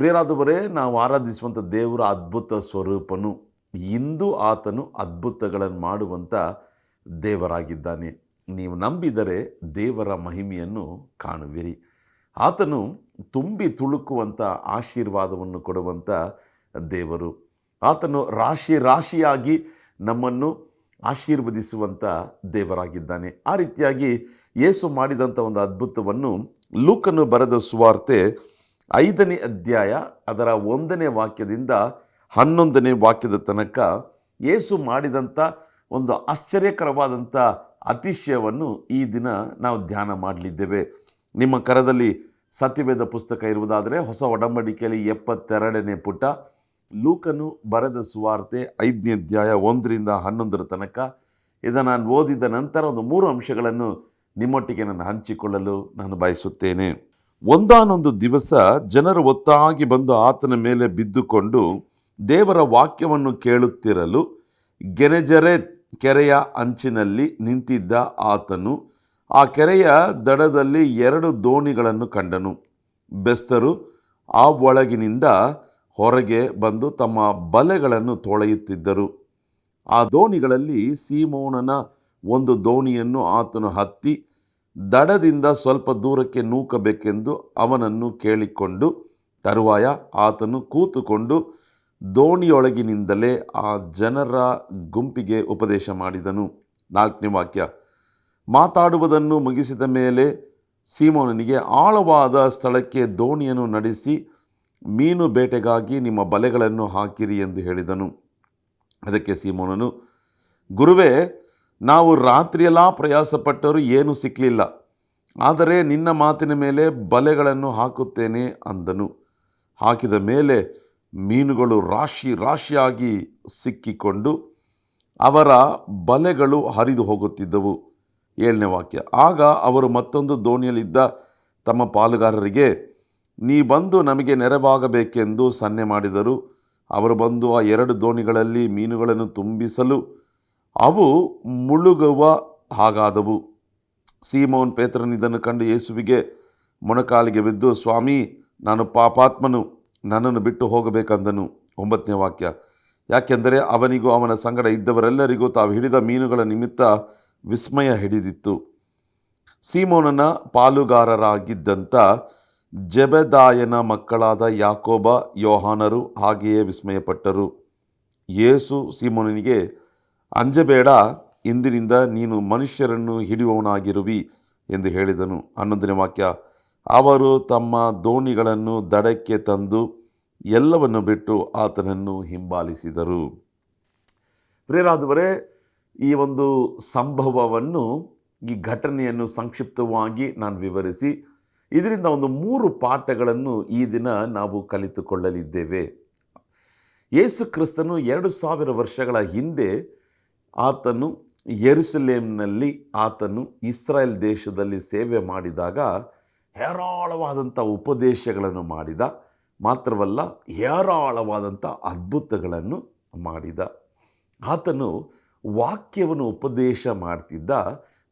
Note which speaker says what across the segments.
Speaker 1: ಪ್ರಿಯರಾದವರೇ, ನಾವು ಆರಾಧಿಸುವಂಥ ದೇವರ ಅದ್ಭುತ ಸ್ವರೂಪನು. ಇಂದು ಆತನು ಅದ್ಭುತಗಳನ್ನು ಮಾಡುವಂಥ ದೇವರಾಗಿದ್ದಾನೆ. ನೀವು ನಂಬಿದರೆ ದೇವರ ಮಹಿಮೆಯನ್ನು ಕಾಣುವಿರಿ. ಆತನು ತುಂಬಿ ತುಳುಕುವಂಥ ಆಶೀರ್ವಾದವನ್ನು ಕೊಡುವಂಥ ದೇವರು. ಆತನು ರಾಶಿ ರಾಶಿಯಾಗಿ ನಮ್ಮನ್ನು ಆಶೀರ್ವದಿಸುವಂಥ ದೇವರಾಗಿದ್ದಾನೆ. ಆ ರೀತಿಯಾಗಿ ಯೇಸು ಮಾಡಿದಂಥ ಒಂದು ಅದ್ಭುತವನ್ನು ಲೂಕನು ಬರೆದ ಸುವಾರ್ತೆ 5ನೇ ಅಧ್ಯಾಯ ಅದರ 1ನೇ ವಾಕ್ಯದಿಂದ 11ನೇ ವಾಕ್ಯದ ತನಕ ಯೇಸು ಮಾಡಿದಂಥ ಒಂದು ಆಶ್ಚರ್ಯಕರವಾದಂಥ ಅತಿಶಯವನ್ನು ಈ ದಿನ ನಾವು ಧ್ಯಾನ ಮಾಡಲಿದ್ದೇವೆ. ನಿಮ್ಮ ಕರದಲ್ಲಿ ಸತ್ಯವೇದ ಪುಸ್ತಕ ಇರುವುದಾದರೆ ಹೊಸ ಒಡಂಬಡಿಕೆಯಲ್ಲಿ 72ನೇ ಪುಟ, ಲೂಕನು ಬರೆದ ಸುವಾರ್ತೆ 5ನೇ ಅಧ್ಯಾಯ 1ರಿಂದ 11ರ ತನಕ. ಇದನ್ನು ನಾನು ಓದಿದ ನಂತರ ಒಂದು 3 ಅಂಶಗಳನ್ನು ನಿಮ್ಮೊಟ್ಟಿಗೆ ನಾನು ಹಂಚಿಕೊಳ್ಳಲು ನಾನು ಬಯಸುತ್ತೇನೆ. ಒಂದಾನೊಂದು ದಿವಸ ಜನರು ಒತ್ತಾಗಿ ಬಂದು ಆತನ ಮೇಲೆ ಬಿದ್ದುಕೊಂಡು ದೇವರ ವಾಕ್ಯವನ್ನು ಕೇಳುತ್ತಿರಲು ಗೆನೆಜರೇತ್ ಕೆರೆಯ ಅಂಚಿನಲ್ಲಿ ನಿಂತಿದ್ದ ಆತನು ಆ ಕೆರೆಯ ದಡದಲ್ಲಿ 2 ದೋಣಿಗಳನ್ನು ಕಂಡನು. ಬೆಸ್ತರು ಆ ಒಳಗಿನಿಂದ ಹೊರಗೆ ಬಂದು ತಮ್ಮ ಬಲೆಗಳನ್ನು ತೊಳೆಯುತ್ತಿದ್ದರು. ಆ ದೋಣಿಗಳಲ್ಲಿ ಸೀಮೋನನ ಒಂದು ದೋಣಿಯನ್ನು ಆತನು ಹತ್ತಿ ದಡದಿಂದ ಸ್ವಲ್ಪ ದೂರಕ್ಕೆ ನೂಕಬೇಕೆಂದು ಅವನನ್ನು ಕೇಳಿಕೊಂಡು, ತರುವಾಯ ಆತನು ಕೂತುಕೊಂಡು ದೋಣಿಯೊಳಗಿನಿಂದಲೇ ಆ ಜನರ ಗುಂಪಿಗೆ ಉಪದೇಶ ಮಾಡಿದನು. 4ನೇ ವಾಕ್ಯ. ಮಾತಾಡುವುದನ್ನು ಮುಗಿಸಿದ ಮೇಲೆ ಸೀಮೋನನಿಗೆ, ಆಳವಾದ ಸ್ಥಳಕ್ಕೆ ದೋಣಿಯನ್ನು ನಡೆಸಿ ಮೀನು ಬೇಟೆಗಾಗಿ ನಿಮ್ಮ ಬಲೆಗಳನ್ನು ಹಾಕಿರಿ ಎಂದು ಹೇಳಿದನು. ಅದಕ್ಕೆ ಸೀಮೋನನು, ಗುರುವೇ, ನಾವು ರಾತ್ರಿಯೆಲ್ಲ ಪ್ರಯಾಸಪಟ್ಟರೂ ಏನೂ ಸಿಕ್ಕಲಿಲ್ಲ, ಆದರೆ ನಿನ್ನ ಮಾತಿನ ಮೇಲೆ ಬಲೆಗಳನ್ನು ಹಾಕುತ್ತೇನೆ ಅಂದನು. ಹಾಕಿದ ಮೇಲೆ ಮೀನುಗಳು ರಾಶಿ ರಾಶಿಯಾಗಿ ಸಿಕ್ಕಿಕೊಂಡು ಅವರ ಬಲೆಗಳು ಹರಿದು ಹೋಗುತ್ತಿದ್ದವು. 7ನೇ ವಾಕ್ಯ. ಆಗ ಅವರು ಮತ್ತೊಂದು ದೋಣಿಯಲ್ಲಿದ್ದ ತಮ್ಮ ಪಾಲುಗಾರರಿಗೆ, ನೀ ಬಂದು ನಮಗೆ ನೆರವಾಗಬೇಕೆಂದು ಸನ್ನೆ ಮಾಡಿದರು. ಅವರು ಬಂದು ಆ 2 ದೋಣಿಗಳಲ್ಲಿ ಮೀನುಗಳನ್ನು ತುಂಬಿಸಲು ಅವು ಮುಳುಗುವ ಹಾಗಾದವು. ಸೀಮೋನ್ ಪೇತ್ರನು ಇದನ್ನು ಕಂಡು ಯೇಸುವಿಗೆ ಮೊಣಕಾಲಿಗೆ ಬಿದ್ದು, ಸ್ವಾಮಿ, ನಾನು ಪಾಪಾತ್ಮನು, ನನ್ನನ್ನು ಬಿಟ್ಟು ಹೋಗಬೇಕೆಂದನು. 9ನೇ ವಾಕ್ಯ. ಯಾಕೆಂದರೆ ಅವನಿಗೂ ಅವನ ಸಂಗಡ ಇದ್ದವರೆಲ್ಲರಿಗೂ ತಾವು ಹಿಡಿದ ಮೀನುಗಳ ನಿಮಿತ್ತ ವಿಸ್ಮಯ ಹಿಡಿದಿತ್ತು. ಸೀಮೋನನ ಪಾಲುಗಾರರಾಗಿದ್ದಂಥ ಜೆಬೆದಾಯನ ಮಕ್ಕಳಾದ ಯಾಕೋಬ, ಯೋಹಾನರು ಹಾಗೆಯೇ ವಿಸ್ಮಯಪಟ್ಟರು. ಯೇಸು ಸೀಮೋನನಿಗೆ, ಅಂಜಬೇಡ, ಇಂದಿನಿಂದ ನೀನು ಮನುಷ್ಯರನ್ನು ಹಿಡಿಯುವವನಾಗಿರುವಿ ಎಂದು ಹೇಳಿದನು. 11ನೇ ವಾಕ್ಯ. ಅವರು ತಮ್ಮ ದೋಣಿಗಳನ್ನು ದಡಕ್ಕೆ ತಂದು ಎಲ್ಲವನ್ನು ಬಿಟ್ಟು ಆತನನ್ನು ಹಿಂಬಾಲಿಸಿದರು. ಪ್ರಿಯರಾದವರೇ, ಈ ಒಂದು ಸಂಭವವನ್ನು, ಈ ಘಟನೆಯನ್ನು ಸಂಕ್ಷಿಪ್ತವಾಗಿ ನಾನು ವಿವರಿಸಿ ಇದರಿಂದ ಒಂದು 3 ಪಾಠಗಳನ್ನು ಈ ದಿನ ನಾವು ಕಲಿತುಕೊಳ್ಳಲಿದ್ದೇವೆ. ಯೇಸು ಕ್ರಿಸ್ತನು 2000 ವರ್ಷಗಳ ಹಿಂದೆ ಆತನು ಯೆರೂಸಲೇಮಿನಲ್ಲಿ ಆತನು ಇಸ್ರಾಯೇಲ್ ದೇಶದಲ್ಲಿ ಸೇವೆ ಮಾಡಿದಾಗ ಹೇರಾಳವಾದಂಥ ಉಪದೇಶಗಳನ್ನು ಮಾಡಿದ. ಮಾತ್ರವಲ್ಲ, ಹೇರಾಳವಾದಂಥ ಅದ್ಭುತಗಳನ್ನು ಮಾಡಿದ. ಆತನು ವಾಕ್ಯವನ್ನು ಉಪದೇಶ ಮಾಡ್ತಿದ್ದ.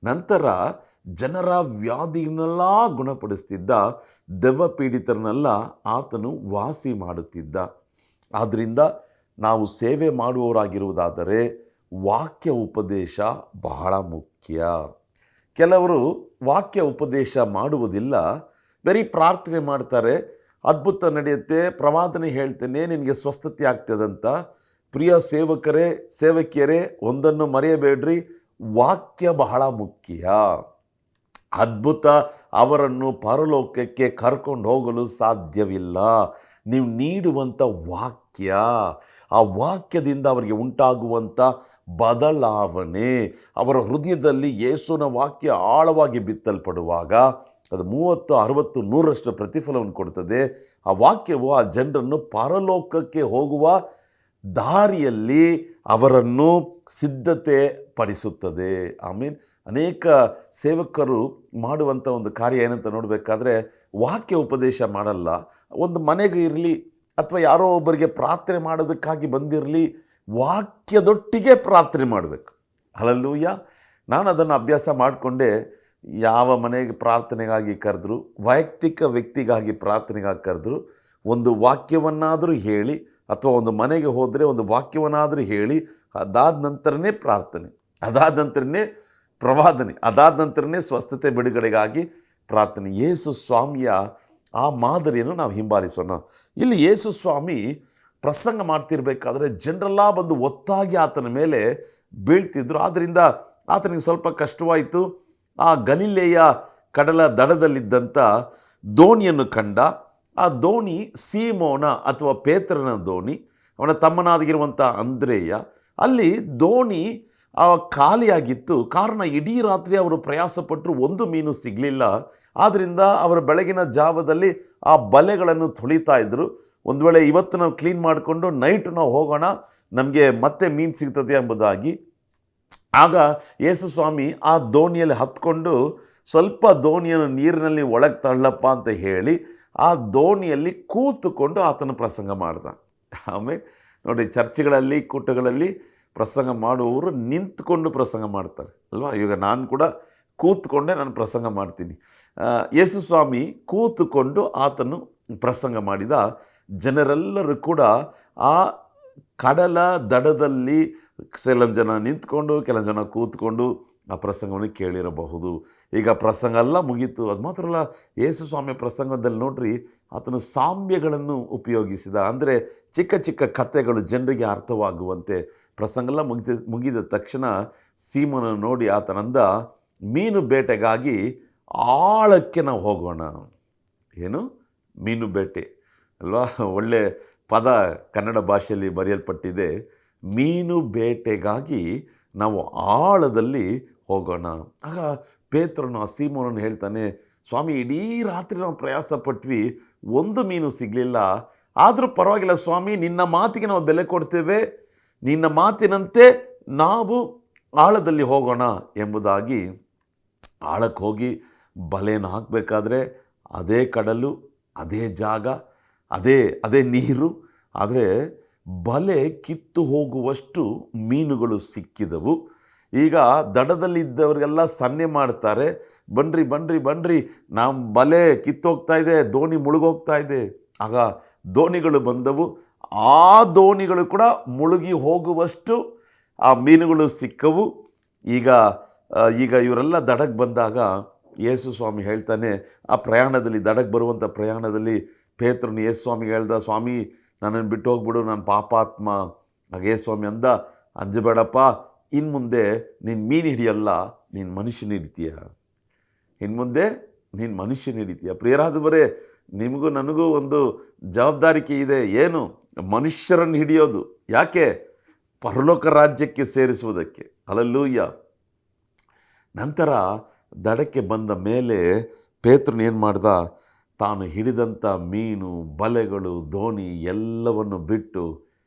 Speaker 1: ನಂತರ ಜನರ ವ್ಯಾಧಿಯನ್ನೆಲ್ಲ ಗುಣಪಡಿಸ್ತಿದ್ದ. ದೆವ್ವ ಪೀಡಿತರನ್ನೆಲ್ಲ ಆತನು ವಾಸಿ ಮಾಡುತ್ತಿದ್ದ. ಆದ್ದರಿಂದ ನಾವು ಸೇವೆ ಮಾಡುವವರಾಗಿರುವುದಾದರೆ ವಾಕ್ಯ ಉಪದೇಶ ಬಹಳ ಮುಖ್ಯ. ಕೆಲವರು ವಾಕ್ಯ ಉಪದೇಶ ಮಾಡುವುದಿಲ್ಲ, ಬರೀ ಪ್ರಾರ್ಥನೆ ಮಾಡ್ತಾರೆ, ಅದ್ಭುತ ನಡೆಯುತ್ತೆ, ಪ್ರವಾದನೆ ಹೇಳ್ತೇನೆ, ನಿನಗೆ ಸ್ವಸ್ಥತೆ ಆಗ್ತದಂತ. ಪ್ರಿಯ ಸೇವಕರೇ, ಸೇವಕಿಯರೇ, ಒಂದನ್ನು ಮರೆಯಬೇಡ್ರಿ, ವಾಕ್ಯ ಬಹಳ ಮುಖ್ಯ. ಅದ್ಭುತ ಅವರನ್ನು ಪರಲೋಕಕ್ಕೆ ಕರ್ಕೊಂಡು ಹೋಗಲು ಸಾಧ್ಯವಿಲ್ಲ. ನೀವು ನೀಡುವಂಥ ವಾಕ್ಯ, ಆ ವಾಕ್ಯದಿಂದ ಅವರಿಗೆ ಉಂಟಾಗುವಂಥ ಬದಲಾವಣೆ, ಅವರ ಹೃದಯದಲ್ಲಿ ಯೇಸುವಿನ ವಾಕ್ಯ ಆಳವಾಗಿ ಬಿತ್ತಲ್ಪಡುವಾಗ ಅದು 30, 60, 100ರಷ್ಟು ಪ್ರತಿಫಲವನ್ನು ಕೊಡ್ತದೆ. ಆ ವಾಕ್ಯವು ಆ ಜನರನ್ನು ಪರಲೋಕಕ್ಕೆ ಹೋಗುವ ದಾರಿಯಲ್ಲಿ ಅವರನ್ನು ಸಿದ್ಧತೆ ಪಡಿಸುತ್ತದೆ. ಆಮೇಲೆ ಅನೇಕ ಸೇವಕರು ಮಾಡುವಂಥ ಒಂದು ಕಾರ್ಯ ಏನಂತ ನೋಡಬೇಕಾದ್ರೆ, ವಾಕ್ಯ ಉಪದೇಶ ಮಾಡಲ್ಲ. ಒಂದು ಮನೆಗೆ ಇರಲಿ ಅಥವಾ ಯಾರೋ ಒಬ್ಬರಿಗೆ ಪ್ರಾರ್ಥನೆ ಮಾಡೋದಕ್ಕಾಗಿ ಬಂದಿರಲಿ, ವಾಕ್ಯದೊಟ್ಟಿಗೆ ಪ್ರಾರ್ಥನೆ ಮಾಡಬೇಕು. ಹಲ್ಲೆಲೂಯ. ನಾನು ಅದನ್ನು ಅಭ್ಯಾಸ ಮಾಡಿಕೊಂಡೆ. ಯಾವ ಮನೆಗೆ ಪ್ರಾರ್ಥನೆಗಾಗಿ ಕರೆದ್ರು, ವೈಯಕ್ತಿಕ ವ್ಯಕ್ತಿಗಾಗಿ ಪ್ರಾರ್ಥನೆಗಾಗಿ ಕರೆದ್ರು, ಒಂದು ವಾಕ್ಯವನ್ನಾದರೂ ಹೇಳಿ, ಅಥವಾ ಒಂದು ಮನೆಗೆ ಹೋದರೆ ಒಂದು ವಾಕ್ಯವನ್ನಾದರೂ ಹೇಳಿ, ಅದಾದ ನಂತರನೇ ಪ್ರಾರ್ಥನೆ, ಅದಾದ ನಂತರನೇ ಪ್ರವಾದನೆ, ಅದಾದ ನಂತರನೇ ಸ್ವಸ್ಥತೆ ಬಿಡುಗಡೆಗಾಗಿ ಪ್ರಾರ್ಥನೆ. ಯೇಸು ಸ್ವಾಮಿಯ ಆ ಮಾದರಿಯನ್ನು ನಾವು ಹಿಂಬಾಲಿಸೋಣ. ಇಲ್ಲಿ ಯೇಸು ಸ್ವಾಮಿ ಪ್ರಸಂಗ ಮಾಡ್ತಿರ್ಬೇಕಾದ್ರೆ ಜನರೆಲ್ಲ ಬಂದು ಒತ್ತಾಗಿ ಆತನ ಮೇಲೆ ಬೀಳ್ತಿದ್ರು. ಆದ್ದರಿಂದ ಆತನಿಗೆ ಸ್ವಲ್ಪ ಕಷ್ಟವಾಯಿತು. ಆ ಗಲಿಲೆಯ ಕಡಲ ದಡದಲ್ಲಿದ್ದಂಥ ದೋಣಿಯನ್ನು ಕಂಡ. ಆ ದೋಣಿ ಸೀಮೋನ ಅಥವಾ ಪೇತ್ರನ ದೋಣಿ, ಅವನ ತಮ್ಮನಾಗಿರುವಂಥ ಅಂದ್ರೇಯ. ಅಲ್ಲಿ ದೋಣಿ ಖಾಲಿಯಾಗಿತ್ತು. ಕಾರಣ ಇಡೀ ರಾತ್ರಿ ಅವರು ಪ್ರಯಾಸಪಟ್ಟರು, ಒಂದು ಮೀನು ಸಿಗಲಿಲ್ಲ. ಆದ್ದರಿಂದ ಅವರು ಬೆಳಗಿನ ಜಾವದಲ್ಲಿ ಆ ಬಲೆಗಳನ್ನು ತೊಳಿತಾ ಇದ್ದರು. ಒಂದು ವೇಳೆ ಇವತ್ತು ನಾವು ಕ್ಲೀನ್ ಮಾಡಿಕೊಂಡು ನೈಟು ನಾವು ಹೋಗೋಣ, ನಮಗೆ ಮತ್ತೆ ಮೀನು ಸಿಗ್ತದೆ ಎಂಬುದಾಗಿ. ಆಗ ಯೇಸು ಸ್ವಾಮಿ ಆ ದೋಣಿಯಲ್ಲಿ ಹತ್ಕೊಂಡು ಸ್ವಲ್ಪ ದೋಣಿಯನ್ನು ನೀರಿನಲ್ಲಿ ಒಳಗೆ ತಳ್ಳಪ್ಪ ಅಂತ ಹೇಳಿ ಆ ದೋಣಿಯಲ್ಲಿ ಕೂತುಕೊಂಡು ಆತನ ಪ್ರಸಂಗ ಮಾಡ್ದ. ಆಮೇಲೆ ನೋಡಿ, ಚರ್ಚ್ಗಳಲ್ಲಿ ಕೂಟಗಳಲ್ಲಿ ಪ್ರಸಂಗ ಮಾಡುವವರು ನಿಂತ್ಕೊಂಡು ಪ್ರಸಂಗ ಮಾಡ್ತಾರೆ ಅಲ್ವಾ. ಈಗ ನಾನು ಕೂಡ ಕೂತ್ಕೊಂಡೆ ನಾನು ಪ್ರಸಂಗ ಮಾಡ್ತೀನಿ. ಯೇಸು ಸ್ವಾಮಿ ಕೂತುಕೊಂಡು ಆತನು ಪ್ರಸಂಗ ಮಾಡಿದ. ಜನರೆಲ್ಲರೂ ಕೂಡ ಆ ಕಡಲ ದಡದಲ್ಲಿ ಕೆಲವು ಜನ ನಿಂತ್ಕೊಂಡು, ಕೆಲವು ಜನ ಕೂತ್ಕೊಂಡು ಆ ಪ್ರಸಂಗವನ್ನು ಕೇಳಿರಬಹುದು. ಈಗ ಪ್ರಸಂಗ ಎಲ್ಲ ಮುಗೀತು. ಅದು ಮಾತ್ರ ಅಲ್ಲ, ಯೇಸು ಸ್ವಾಮಿಯ ಪ್ರಸಂಗದಲ್ಲಿ ನೋಡ್ರಿ, ಆತನು ಸಾಮ್ಯಗಳನ್ನು ಉಪಯೋಗಿಸಿದ. ಅಂದರೆ ಚಿಕ್ಕ ಚಿಕ್ಕ ಕಥೆಗಳು ಜನರಿಗೆ ಅರ್ಥವಾಗುವಂತೆ. ಪ್ರಸಂಗ ಎಲ್ಲ ಮುಗಿದ ತಕ್ಷಣ ಸೀಮೋನನ್ನು ನೋಡಿ ಆತನಂದ, ಮೀನು ಬೇಟೆಗಾಗಿ ಆಳಕ್ಕೆ ನಾವು ಹೋಗೋಣ. ಏನು ಮೀನು ಬೇಟೆ ಅಲ್ವಾ, ಒಳ್ಳೆ ಪದ ಕನ್ನಡ ಭಾಷೆಯಲ್ಲಿ ಬರೆಯಲ್ಪಟ್ಟಿದೆ. ಮೀನು ಬೇಟೆಗಾಗಿ ನಾವು ಆಳದಲ್ಲಿ ಹೋಗೋಣ. ಆಗ ಪೇತ್ರನು ಆ ಸೀಮೋನನ್ನು ಹೇಳ್ತಾನೆ, ಸ್ವಾಮಿ, ಇಡೀ ರಾತ್ರಿ ನಾವು ಪ್ರಯಾಸ ಪಟ್ವಿ, ಒಂದು ಮೀನು ಸಿಗಲಿಲ್ಲ. ಆದರೂ ಪರವಾಗಿಲ್ಲ ಸ್ವಾಮಿ, ನಿನ್ನ ಮಾತಿಗೆ ನಾವು ಬೆಲೆ ಕೊಡ್ತೇವೆ, ನಿನ್ನ ಮಾತಿನಂತೆ ನಾವು ಆಳದಲ್ಲಿ ಹೋಗೋಣ ಎಂಬುದಾಗಿ ಆಳಕ್ಕೆ ಹೋಗಿ ಬಲೆಯನ್ನು ಹಾಕಬೇಕಾದ್ರೆ ಅದೇ ಕಡಲು, ಅದೇ ಜಾಗ, ಅದೇ ನೀರು. ಆದರೆ ಬಲೆ ಕಿತ್ತು ಹೋಗುವಷ್ಟು ಮೀನುಗಳು ಸಿಕ್ಕಿದವು. ಈಗ ದಡದಲ್ಲಿದ್ದವರಿಗೆಲ್ಲ ಸನ್ನೆ ಮಾಡ್ತಾರೆ, ಬನ್ರಿ ಬನ್ರಿ ಬನ್ರಿ, ನಮ್ಮ ಬಲೆ ಕಿತ್ತೋಗ್ತಾ ಇದೆ, ದೋಣಿ ಮುಳುಗೋಗ್ತಾ ಇದೆ. ಆಗ ದೋಣಿಗಳು ಬಂದವು. ಆ ದೋಣಿಗಳು ಕೂಡ ಮುಳುಗಿ ಹೋಗುವಷ್ಟು ಆ ಮೀನುಗಳು ಸಿಕ್ಕವು. ಈಗ ಇವರೆಲ್ಲ ದಡಕ್ಕೆ ಬಂದಾಗ ಯೇಸು ಸ್ವಾಮಿ ಹೇಳ್ತಾನೆ, ಆ ಪ್ರಯಾಣದಲ್ಲಿ, ದಡಕ್ಕೆ ಬರುವಂಥ ಪ್ರಯಾಣದಲ್ಲಿ ಪೇತ್ರನು ಯೇಸು ಸ್ವಾಮಿಗೆ ಹೇಳ್ದ, ಸ್ವಾಮಿ, ನನ್ನನ್ನು ಬಿಟ್ಟು ಹೋಗ್ಬಿಡು, ನಾನು ಪಾಪಾತ್ಮ. ಆಗ ಯೇಸು ಸ್ವಾಮಿ ಅಂದ, ಅಂಜಬೇಡಪ್ಪ, ಇನ್ನು ಮುಂದೆ ನೀನು ಮೀನು ಹಿಡಿಯಲ್ಲ, ನೀನು ಮನುಷ್ಯನ ಹಿಡಿತೀಯ. ಇನ್ನು ಮುಂದೆ ನೀನು ಮನುಷ್ಯನ ಹಿಡಿತೀಯ. ಪ್ರಿಯರಾದವರೇ, ನಿಮಗೂ ನನಗೂ ಒಂದು ಜವಾಬ್ದಾರಿಕೆ ಇದೆ. ಏನು? ಮನುಷ್ಯರನ್ನು ಹಿಡಿಯೋದು. ಯಾಕೆ? ಪರಲೋಕ ರಾಜ್ಯಕ್ಕೆ ಸೇರಿಸುವುದಕ್ಕೆ. ಹಲ್ಲೆಲೂಯಾ. ನಂತರ ದಡಕ್ಕೆ ಬಂದ ಮೇಲೆ ಪೇತ್ರನು ಏನು ಮಾಡ್ದ? ತಾನು ಹಿಡಿದಂಥ ಮೀನು, ಬಲೆಗಳು, ದೋಣಿ ಎಲ್ಲವನ್ನು ಬಿಟ್ಟು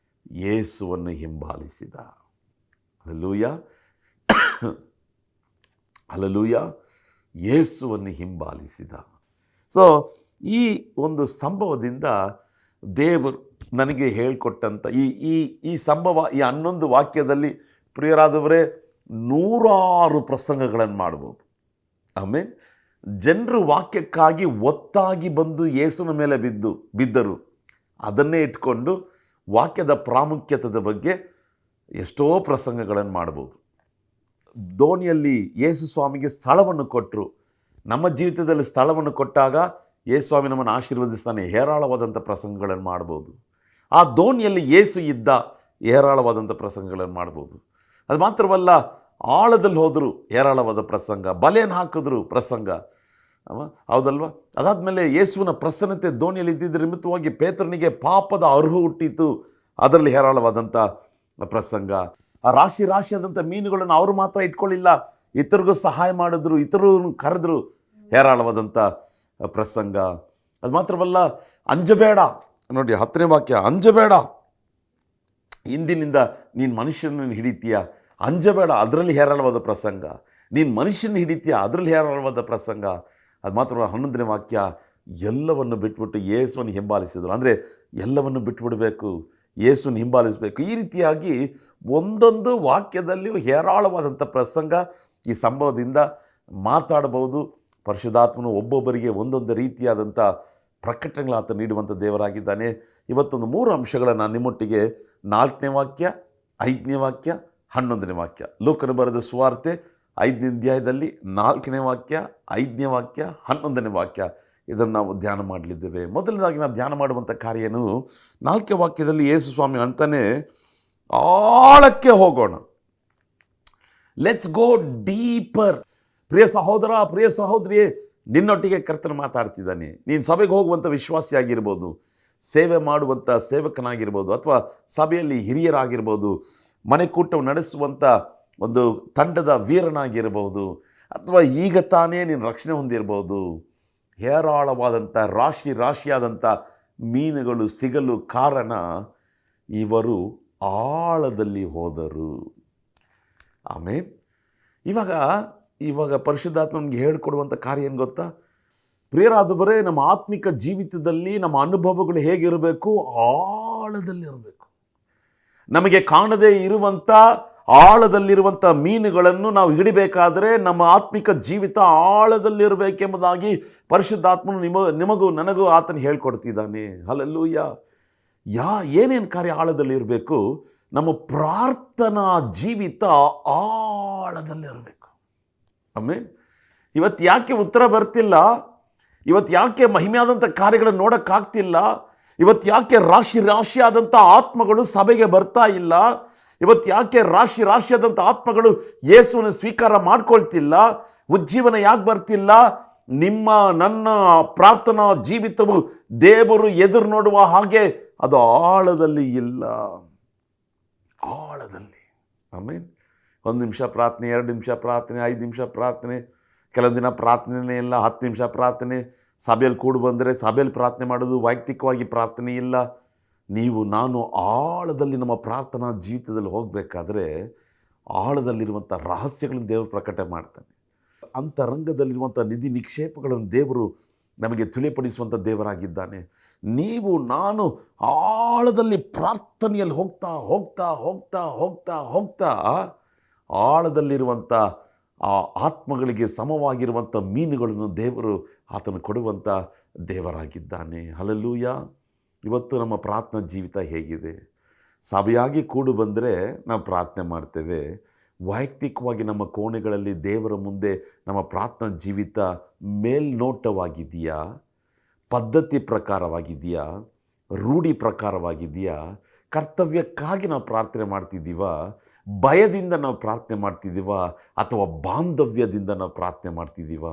Speaker 1: ಯೇಸುವನ್ನು ಹಿಂಬಾಲಿಸಿದ. Hallelujah, hallelujah. ಯೇಸುವನ್ನು ಹಿಂಬಾಲಿಸಿದ. ಸೊ ಈ ಒಂದು ಸಂಭವದಿಂದ ದೇವರು ನನಗೆ ಹೇಳಿಕೊಟ್ಟಂಥ ಈ ಸಂಭವ, ಈ 11 ವಾಕ್ಯದಲ್ಲಿ ಪ್ರಿಯರಾದವರೇ 100 ಪ್ರಸಂಗಗಳನ್ನು ಮಾಡ್ಬೋದು. ಆಮೇಲೆ ಜನರು ವಾಕ್ಯಕ್ಕಾಗಿ ಒತ್ತಾಗಿ ಬಂದು ಯೇಸುವಿನ ಮೇಲೆ ಬಿದ್ದರು. ಅದನ್ನೇ ಇಟ್ಕೊಂಡು ವಾಕ್ಯದ ಪ್ರಾಮುಖ್ಯತೆಯ ಬಗ್ಗೆ ಎಷ್ಟೋ ಪ್ರಸಂಗಗಳನ್ನು ಮಾಡ್ಬೋದು. ದೋಣಿಯಲ್ಲಿ ಯೇಸು ಸ್ವಾಮಿಗೆ ಸ್ಥಳವನ್ನು ಕೊಟ್ಟರು. ನಮ್ಮ ಜೀವಿತದಲ್ಲಿ ಸ್ಥಳವನ್ನು ಕೊಟ್ಟಾಗ ಯೇಸು ಸ್ವಾಮಿ ನಮ್ಮನ್ನು ಆಶೀರ್ವದಿಸ್ತಾನೆ. ಹೇರಾಳವಾದಂಥ ಪ್ರಸಂಗಗಳನ್ನು ಮಾಡ್ಬೋದು. ಆ ದೋಣಿಯಲ್ಲಿ ಯೇಸು ಇದ್ದ ಹೇರಾಳವಾದಂಥ ಪ್ರಸಂಗಗಳನ್ನು ಮಾಡ್ಬೋದು. ಅದು ಮಾತ್ರವಲ್ಲ, ಆಳದಲ್ಲಿ ಹೋದರು, ಹೇರಾಳವಾದ ಪ್ರಸಂಗ. ಬಲೆಯನ್ನು ಹಾಕಿದ್ರು, ಪ್ರಸಂಗ. ಹೌದಲ್ವ? ಅದಾದಮೇಲೆ ಯೇಸುವಿನ ಪ್ರಸನ್ನತೆ ದೋಣಿಯಲ್ಲಿ ಇದ್ದಿದ್ದ ನಿಮಿತ್ತವಾಗಿ ಪೇತ್ರನಿಗೆ ಪಾಪದ ಅರುಹು ಹುಟ್ಟಿತು, ಅದರಲ್ಲಿ ಹೇರಾಳವಾದಂಥ ಪ್ರಸಂಗ. ಆ ರಾಶಿಯಾದಂಥ ಮೀನುಗಳನ್ನು ಅವರು ಮಾತ್ರ ಇಟ್ಕೊಳ್ಳಿಲ್ಲ, ಇತರಿಗೂ ಸಹಾಯ ಮಾಡಿದ್ರು, ಇತರನ್ನು ಕರೆದ್ರು, ಹೇರಾಳವಾದಂಥ ಪ್ರಸಂಗ. ಅದು ಮಾತ್ರವಲ್ಲ, ಅಂಜಬೇಡ. ನೋಡಿ 10ನೇ ವಾಕ್ಯ, ಅಂಜಬೇಡ, ಇಂದಿನಿಂದ ನೀನು ಮನುಷ್ಯನನ್ನು ಹಿಡಿತೀಯ, ಅಂಜಬೇಡ, ಅದರಲ್ಲಿ ಹೇರಾಳವಾದ ಪ್ರಸಂಗ. ನೀನು ಮನುಷ್ಯನ ಹಿಡಿತೀಯ, ಅದರಲ್ಲಿ ಹೇರಾಳವಾದ ಪ್ರಸಂಗ. ಅದು ಮಾತ್ರವಲ್ಲ, 11ನೇ ವಾಕ್ಯ, ಎಲ್ಲವನ್ನು ಬಿಟ್ಬಿಟ್ಟು ಯೇಸುವನ್ನು ಹಿಂಬಾಲಿಸಿದ್ರು. ಅಂದರೆ ಎಲ್ಲವನ್ನು ಬಿಟ್ಬಿಡಬೇಕು, ಯೇಸುವನ್ನು ಹಿಂಬಾಲಿಸಬೇಕು. ಈ ರೀತಿಯಾಗಿ ಒಂದೊಂದು ವಾಕ್ಯದಲ್ಲಿಯೂ ಹೇರಾಳವಾದಂಥ ಪ್ರಸಂಗ ಈ ಸಂಭವದಿಂದ ಮಾತಾಡಬಹುದು. ಪರಿಶುದ್ಧಾತ್ಮನು ಒಬ್ಬೊಬ್ಬರಿಗೆ ಒಂದೊಂದು ರೀತಿಯಾದಂಥ ಪ್ರಕಟಣೆಗಳು ಆತ ನೀಡುವಂಥ ದೇವರಾಗಿದ್ದಾನೆ. ಇವತ್ತೊಂದು 3 ಅಂಶಗಳನ್ನು ನಿಮ್ಮೊಟ್ಟಿಗೆ 4ನೇ ವಾಕ್ಯ, 5ನೇ ವಾಕ್ಯ, 11ನೇ ವಾಕ್ಯ, ಲೂಕನ ಬರೆದ ಸುವಾರ್ತೆ 5ನೇ ಅಧ್ಯಾಯದಲ್ಲಿ 4ನೇ ವಾಕ್ಯ, 5ನೇ ವಾಕ್ಯ, 11ನೇ ವಾಕ್ಯ, ಇದನ್ನು ನಾವು ಧ್ಯಾನ ಮಾಡಲಿದ್ದೇವೆ. ಮೊದಲನೇದಾಗಿ ನಾವು ಧ್ಯಾನ ಮಾಡುವಂಥ ಕಾರ್ಯ ಏನು? 4ನೇ ವಾಕ್ಯದಲ್ಲಿ ಯೇಸು ಸ್ವಾಮಿ ಅಂತಾನೆ, ಆಳಕ್ಕೆ ಹೋಗೋಣ, ಲೆಟ್ಸ್ ಗೋ ಡೀಪರ್. ಪ್ರಿಯ ಸಹೋದರ, ಪ್ರಿಯ ಸಹೋದರಿಯೇ, ನಿನ್ನೊಟ್ಟಿಗೆ ಕರ್ತನ ಮಾತಾಡ್ತಿದ್ದಾನೆ. ನೀನು ಸಭೆಗೆ ಹೋಗುವಂಥ ವಿಶ್ವಾಸಿಯಾಗಿರ್ಬೋದು, ಸೇವೆ ಮಾಡುವಂಥ ಸೇವಕನಾಗಿರ್ಬೋದು, ಅಥವಾ ಸಭೆಯಲ್ಲಿ ಹಿರಿಯರಾಗಿರ್ಬೋದು, ಮನೆ ಕೂಟವು ನಡೆಸುವಂಥ ಒಂದು ತಂಡದ ವೀರನಾಗಿರ್ಬೋದು, ಅಥವಾ ಈಗ ತಾನೇ ನೀನು ರಕ್ಷಣೆ ಹೊಂದಿರ್ಬೋದು. ಹೇರಾಳವಾದಂಥ ರಾಶಿಯಾದಂಥ ಮೀನುಗಳು ಸಿಗಲು ಕಾರಣ ಇವರು ಆಳದಲ್ಲಿ ಹೋದರು. ಆಮೇಲೆ ಇವಾಗ ಪರಿಶುದ್ಧಾತ್ಮ ನಮಗೆ ಹೇಳಿಕೊಡುವಂಥ ಕಾರ್ಯ ಏನು ಗೊತ್ತಾ? ಪ್ರಿಯರಾದವರೇ, ನಮ್ಮ ಆತ್ಮಿಕ ಜೀವಿತದಲ್ಲಿ ನಮ್ಮ ಅನುಭವಗಳು ಹೇಗಿರಬೇಕು? ಆಳದಲ್ಲಿರಬೇಕು. ನಮಗೆ ಕಾಣದೇ ಇರುವಂಥ ಆಳದಲ್ಲಿರುವಂಥ ಮೀನುಗಳನ್ನು ನಾವು ಹಿಡಿಬೇಕಾದರೆ ನಮ್ಮ ಆತ್ಮಿಕ ಜೀವಿತ ಆಳದಲ್ಲಿರಬೇಕೆಂಬುದಾಗಿ ಪರಿಶುದ್ಧಾತ್ಮನು ನಿಮಗೂ ನನಗೂ ಆತನು ಹೇಳ್ಕೊಡ್ತಿದ್ದಾನೆ. ಹಲ್ಲೆಲೂಯಾ. ಏನೇನು ಕಾರ್ಯ ಆಳದಲ್ಲಿರಬೇಕು? ನಮ್ಮ ಪ್ರಾರ್ಥನಾ ಜೀವಿತ ಆಳದಲ್ಲಿರಬೇಕು. ಆಮೇಲೆ ಇವತ್ತು ಯಾಕೆ ಉತ್ತರ ಬರ್ತಿಲ್ಲ? ಇವತ್ತು ಯಾಕೆ ಮಹಿಮೆಯಾದಂಥ ಕಾರ್ಯಗಳನ್ನು ನೋಡೋಕ್ಕಾಗ್ತಿಲ್ಲ? ಇವತ್ತು ಯಾಕೆ ರಾಶಿಯಾದಂಥ ಆತ್ಮಗಳು ಸಭೆಗೆ ಬರ್ತಾ ಇಲ್ಲ? ಇವತ್ತು ಯಾಕೆ ರಾಶಿಯಾದಂಥ ಆತ್ಮಗಳು ಯೇಸುವನ್ನು ಸ್ವೀಕಾರ ಮಾಡ್ಕೊಳ್ತಿಲ್ಲ? ಉಜ್ಜೀವನ ಯಾಕೆ ಬರ್ತಿಲ್ಲ? ನಿಮ್ಮ ನನ್ನ ಪ್ರಾರ್ಥನಾ ಜೀವಿತವು ದೇವರು ಎದುರು ನೋಡುವ ಹಾಗೆ ಅದು ಆಳದಲ್ಲಿ ಇಲ್ಲ. ಆಳದಲ್ಲಿ. ಆಮೇಲೆ 1 ನಿಮಿಷ ಪ್ರಾರ್ಥನೆ, 2 ನಿಮಿಷ ಪ್ರಾರ್ಥನೆ, 5 ನಿಮಿಷ ಪ್ರಾರ್ಥನೆ, ಕೆಲವೊಂದು ದಿನ ಪ್ರಾರ್ಥನೆ ಇಲ್ಲ, 10 ನಿಮಿಷ ಪ್ರಾರ್ಥನೆ, ಸಭೆಯಲ್ಲಿ ಕೂಡು ಬಂದರೆ ಸಭೆಯಲ್ಲಿ ಪ್ರಾರ್ಥನೆ ಮಾಡೋದು, ವೈಯಕ್ತಿಕವಾಗಿ ಪ್ರಾರ್ಥನೆ ಇಲ್ಲ. ನಾನು ಆಳದಲ್ಲಿ ನಮ್ಮ ಪ್ರಾರ್ಥನಾ ಜೀವಿತದಲ್ಲಿ ಹೋಗಬೇಕಾದ್ರೆ ಆಳದಲ್ಲಿರುವಂಥ ರಹಸ್ಯಗಳನ್ನು ದೇವರು ಪ್ರಕಟ ಮಾಡ್ತಾನೆ. ಅಂತರಂಗದಲ್ಲಿರುವಂಥ ನಿಧಿ ನಿಕ್ಷೇಪಗಳನ್ನು ದೇವರು ನಮಗೆ ತಿಳಿಪಡಿಸುವಂಥ ದೇವರಾಗಿದ್ದಾನೆ. ನಾನು ಆಳದಲ್ಲಿ ಪ್ರಾರ್ಥನೆಯಲ್ಲಿ ಹೋಗ್ತಾ ಹೋಗ್ತಾ ಹೋಗ್ತಾ ಹೋಗ್ತಾ ಹೋಗ್ತಾ ಆಳದಲ್ಲಿರುವಂಥ ಆ ಆತ್ಮಗಳಿಗೆ ಸಮವಾಗಿರುವಂಥ ಮೀನುಗಳನ್ನು ದೇವರು ಆತನು ಕೊಡುವಂಥ ದೇವರಾಗಿದ್ದಾನೆ. ಹಲ್ಲೆಲೂಯಾ. ಇವತ್ತು ನಮ್ಮ ಪ್ರಾರ್ಥನಾ ಜೀವಿತ ಹೇಗಿದೆ? ಸಭೆಯಾಗಿ ಕೂಡು ಬಂದರೆ ನಾವು ಪ್ರಾರ್ಥನೆ ಮಾಡ್ತೇವೆ. ವೈಯಕ್ತಿಕವಾಗಿ ನಮ್ಮ ಕೋಣೆಗಳಲ್ಲಿ ದೇವರ ಮುಂದೆ ನಮ್ಮ ಪ್ರಾರ್ಥನಾ ಜೀವಿತ ಮೇಲ್ನೋಟವಾಗಿದೆಯಾ? ಪದ್ಧತಿ ಪ್ರಕಾರವಾಗಿದೆಯಾ? ರೂಢಿ ಪ್ರಕಾರವಾಗಿದೆಯಾ? ಕರ್ತವ್ಯಕ್ಕಾಗಿ ನಾವು ಪ್ರಾರ್ಥನೆ ಮಾಡ್ತಿದ್ದೀವ? ಭಯದಿಂದ ನಾವು ಪ್ರಾರ್ಥನೆ ಮಾಡ್ತಿದ್ದೀವ? ಅಥವಾ ಬಾಂಧವ್ಯದಿಂದ ನಾವು ಪ್ರಾರ್ಥನೆ ಮಾಡ್ತಿದ್ದೀವ?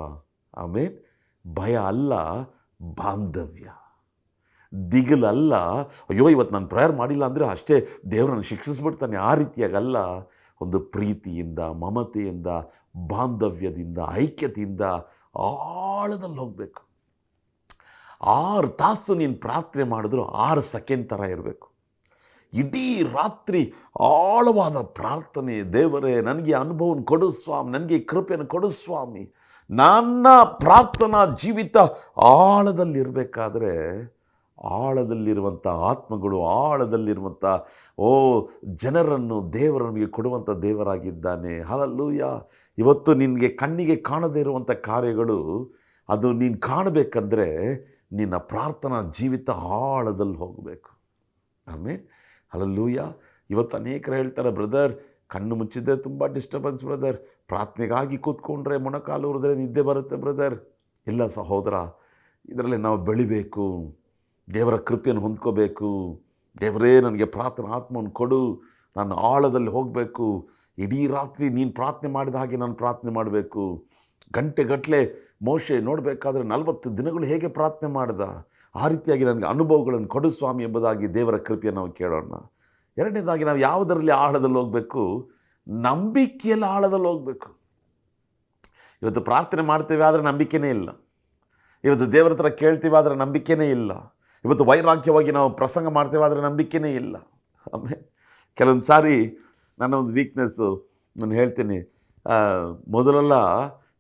Speaker 1: ಆಮೇಲೆ ಭಯ ಅಲ್ಲ, ಬಾಂಧವ್ಯ. ದಿಗಲಲ್ಲ, ಅಯ್ಯೋ ಇವತ್ತು ನಾನು ಪ್ರೇಯರ್ ಮಾಡಿಲ್ಲ ಅಂದರೆ ಅಷ್ಟೇ ದೇವರನ್ನು ಶಿಕ್ಷಿಸ್ಬಿಡ್ತಾನೆ, ಆ ರೀತಿಯಾಗಲ್ಲ. ಒಂದು ಪ್ರೀತಿಯಿಂದ, ಮಮತೆಯಿಂದ, ಬಾಂಧವ್ಯದಿಂದ, ಐಕ್ಯತೆಯಿಂದ ಆಳದಲ್ಲಿ ಹೋಗಬೇಕು. 6 ತಾಸು ನೀನು ಪ್ರಾರ್ಥನೆ ಮಾಡಿದ್ರು 6 ಸೆಕೆಂಡ್ ಥರ ಇರಬೇಕು. ಇಡೀ ರಾತ್ರಿ ಆಳವಾದ ಪ್ರಾರ್ಥನೆ. ದೇವರೇ, ನನಗೆ ಅನುಭವವನ್ನು ಕೊಡು ಸ್ವಾಮಿ, ನನಗೆ ಕೃಪೆಯನ್ನು ಕೊಡು ಸ್ವಾಮಿ. ನನ್ನ ಪ್ರಾರ್ಥನಾ ಜೀವಿತ ಆಳದಲ್ಲಿರಬೇಕಾದ್ರೆ ಆಳದಲ್ಲಿರುವಂಥ ಆತ್ಮಗಳು, ಆಳದಲ್ಲಿರುವಂಥ ಜನರನ್ನು ದೇವರು ನಮಗೆ ಕೊಡುವಂಥ ದೇವರಾಗಿದ್ದಾನೆ. ಹಲ್ಲೆಲೂಯಾ. ಇವತ್ತು ನಿನಗೆ ಕಣ್ಣಿಗೆ ಕಾಣದೇ ಇರುವಂಥ ಕಾರ್ಯಗಳು ಅದು ನೀನು ಕಾಣಬೇಕಂದ್ರೆ ನಿನ್ನ ಪ್ರಾರ್ಥನಾ ಜೀವಿತ ಆಳದಲ್ಲಿ ಹೋಗಬೇಕು. ಆಮೇಲೆ ಹಲ್ಲೆಲೂಯಾ. ಇವತ್ತು ಅನೇಕರು ಹೇಳ್ತಾರೆ, ಬ್ರದರ್ ಕಣ್ಣು ಮುಚ್ಚಿದ್ರೆ ತುಂಬ ಡಿಸ್ಟರ್ಬೆನ್ಸ್ ಬ್ರದರ್, ಪ್ರಾರ್ಥನೆಗಾಗಿ ಕೂತ್ಕೊಂಡ್ರೆ ಮೊಣಕಾಲು ಉರಿದ್ರೆ ನಿದ್ದೆ ಬರುತ್ತೆ ಬ್ರದರ್. ಇಲ್ಲ ಸಹೋದರ, ಇದರಲ್ಲಿ ನಾವು ಬೆಳಿಬೇಕು, ದೇವರ ಕೃಪೆಯನ್ನು ಹೊಂದ್ಕೋಬೇಕು. ದೇವರೇ, ನನಗೆ ಪ್ರಾರ್ಥನಾ ಆತ್ಮವನ್ನು ಕೊಡು, ನಾನು ಆಳದಲ್ಲಿ ಹೋಗಬೇಕು. ಇಡೀ ರಾತ್ರಿ ನೀನು ಪ್ರಾರ್ಥನೆ ಮಾಡಿದ ಹಾಗೆ ನಾನು ಪ್ರಾರ್ಥನೆ ಮಾಡಬೇಕು. ಗಂಟೆಗಟ್ಟಲೆ ಮೋಶೆ ನೋಡಬೇಕಾದ್ರೆ 40 ದಿನಗಳು ಹೇಗೆ ಪ್ರಾರ್ಥನೆ ಮಾಡ್ದ, ಆ ರೀತಿಯಾಗಿ ನನಗೆ ಅನುಭವಗಳನ್ನು ಕೊಡು ಸ್ವಾಮಿ ಎಂಬುದಾಗಿ ದೇವರ ಕೃಪೆಯನ್ನು ನಾವು ಕೇಳೋಣ. ಎರಡನೇದಾಗಿ ನಾವು ಯಾವುದರಲ್ಲಿ ಆಳದಲ್ಲಿ ಹೋಗಬೇಕು? ನಂಬಿಕೆಯಲ್ಲಿ ಆಳದಲ್ಲಿ ಹೋಗಬೇಕು. ಇವತ್ತು ಪ್ರಾರ್ಥನೆ ಮಾಡ್ತೇವೆ ಆದರೆ ನಂಬಿಕೆನೇ ಇಲ್ಲ. ಇವತ್ತು ದೇವರ ಹತ್ರ ಕೇಳ್ತೀವಿ ಆದರೆ ನಂಬಿಕೆನೇ ಇಲ್ಲ. ಇವತ್ತು ವೈರಾಗ್ಯವಾಗಿ ನಾವು ಪ್ರಸಂಗ ಮಾಡ್ತೇವೆ ಆದರೆ ನಂಬಿಕೆನೇ ಇಲ್ಲ. ಆಮೇಲೆ ಕೆಲವೊಂದು ಸಾರಿ ನನ್ನ ಒಂದು ವೀಕ್ನೆಸ್ಸು, ನಾನು ಹೇಳ್ತೀನಿ, ಮೊದಲೆಲ್ಲ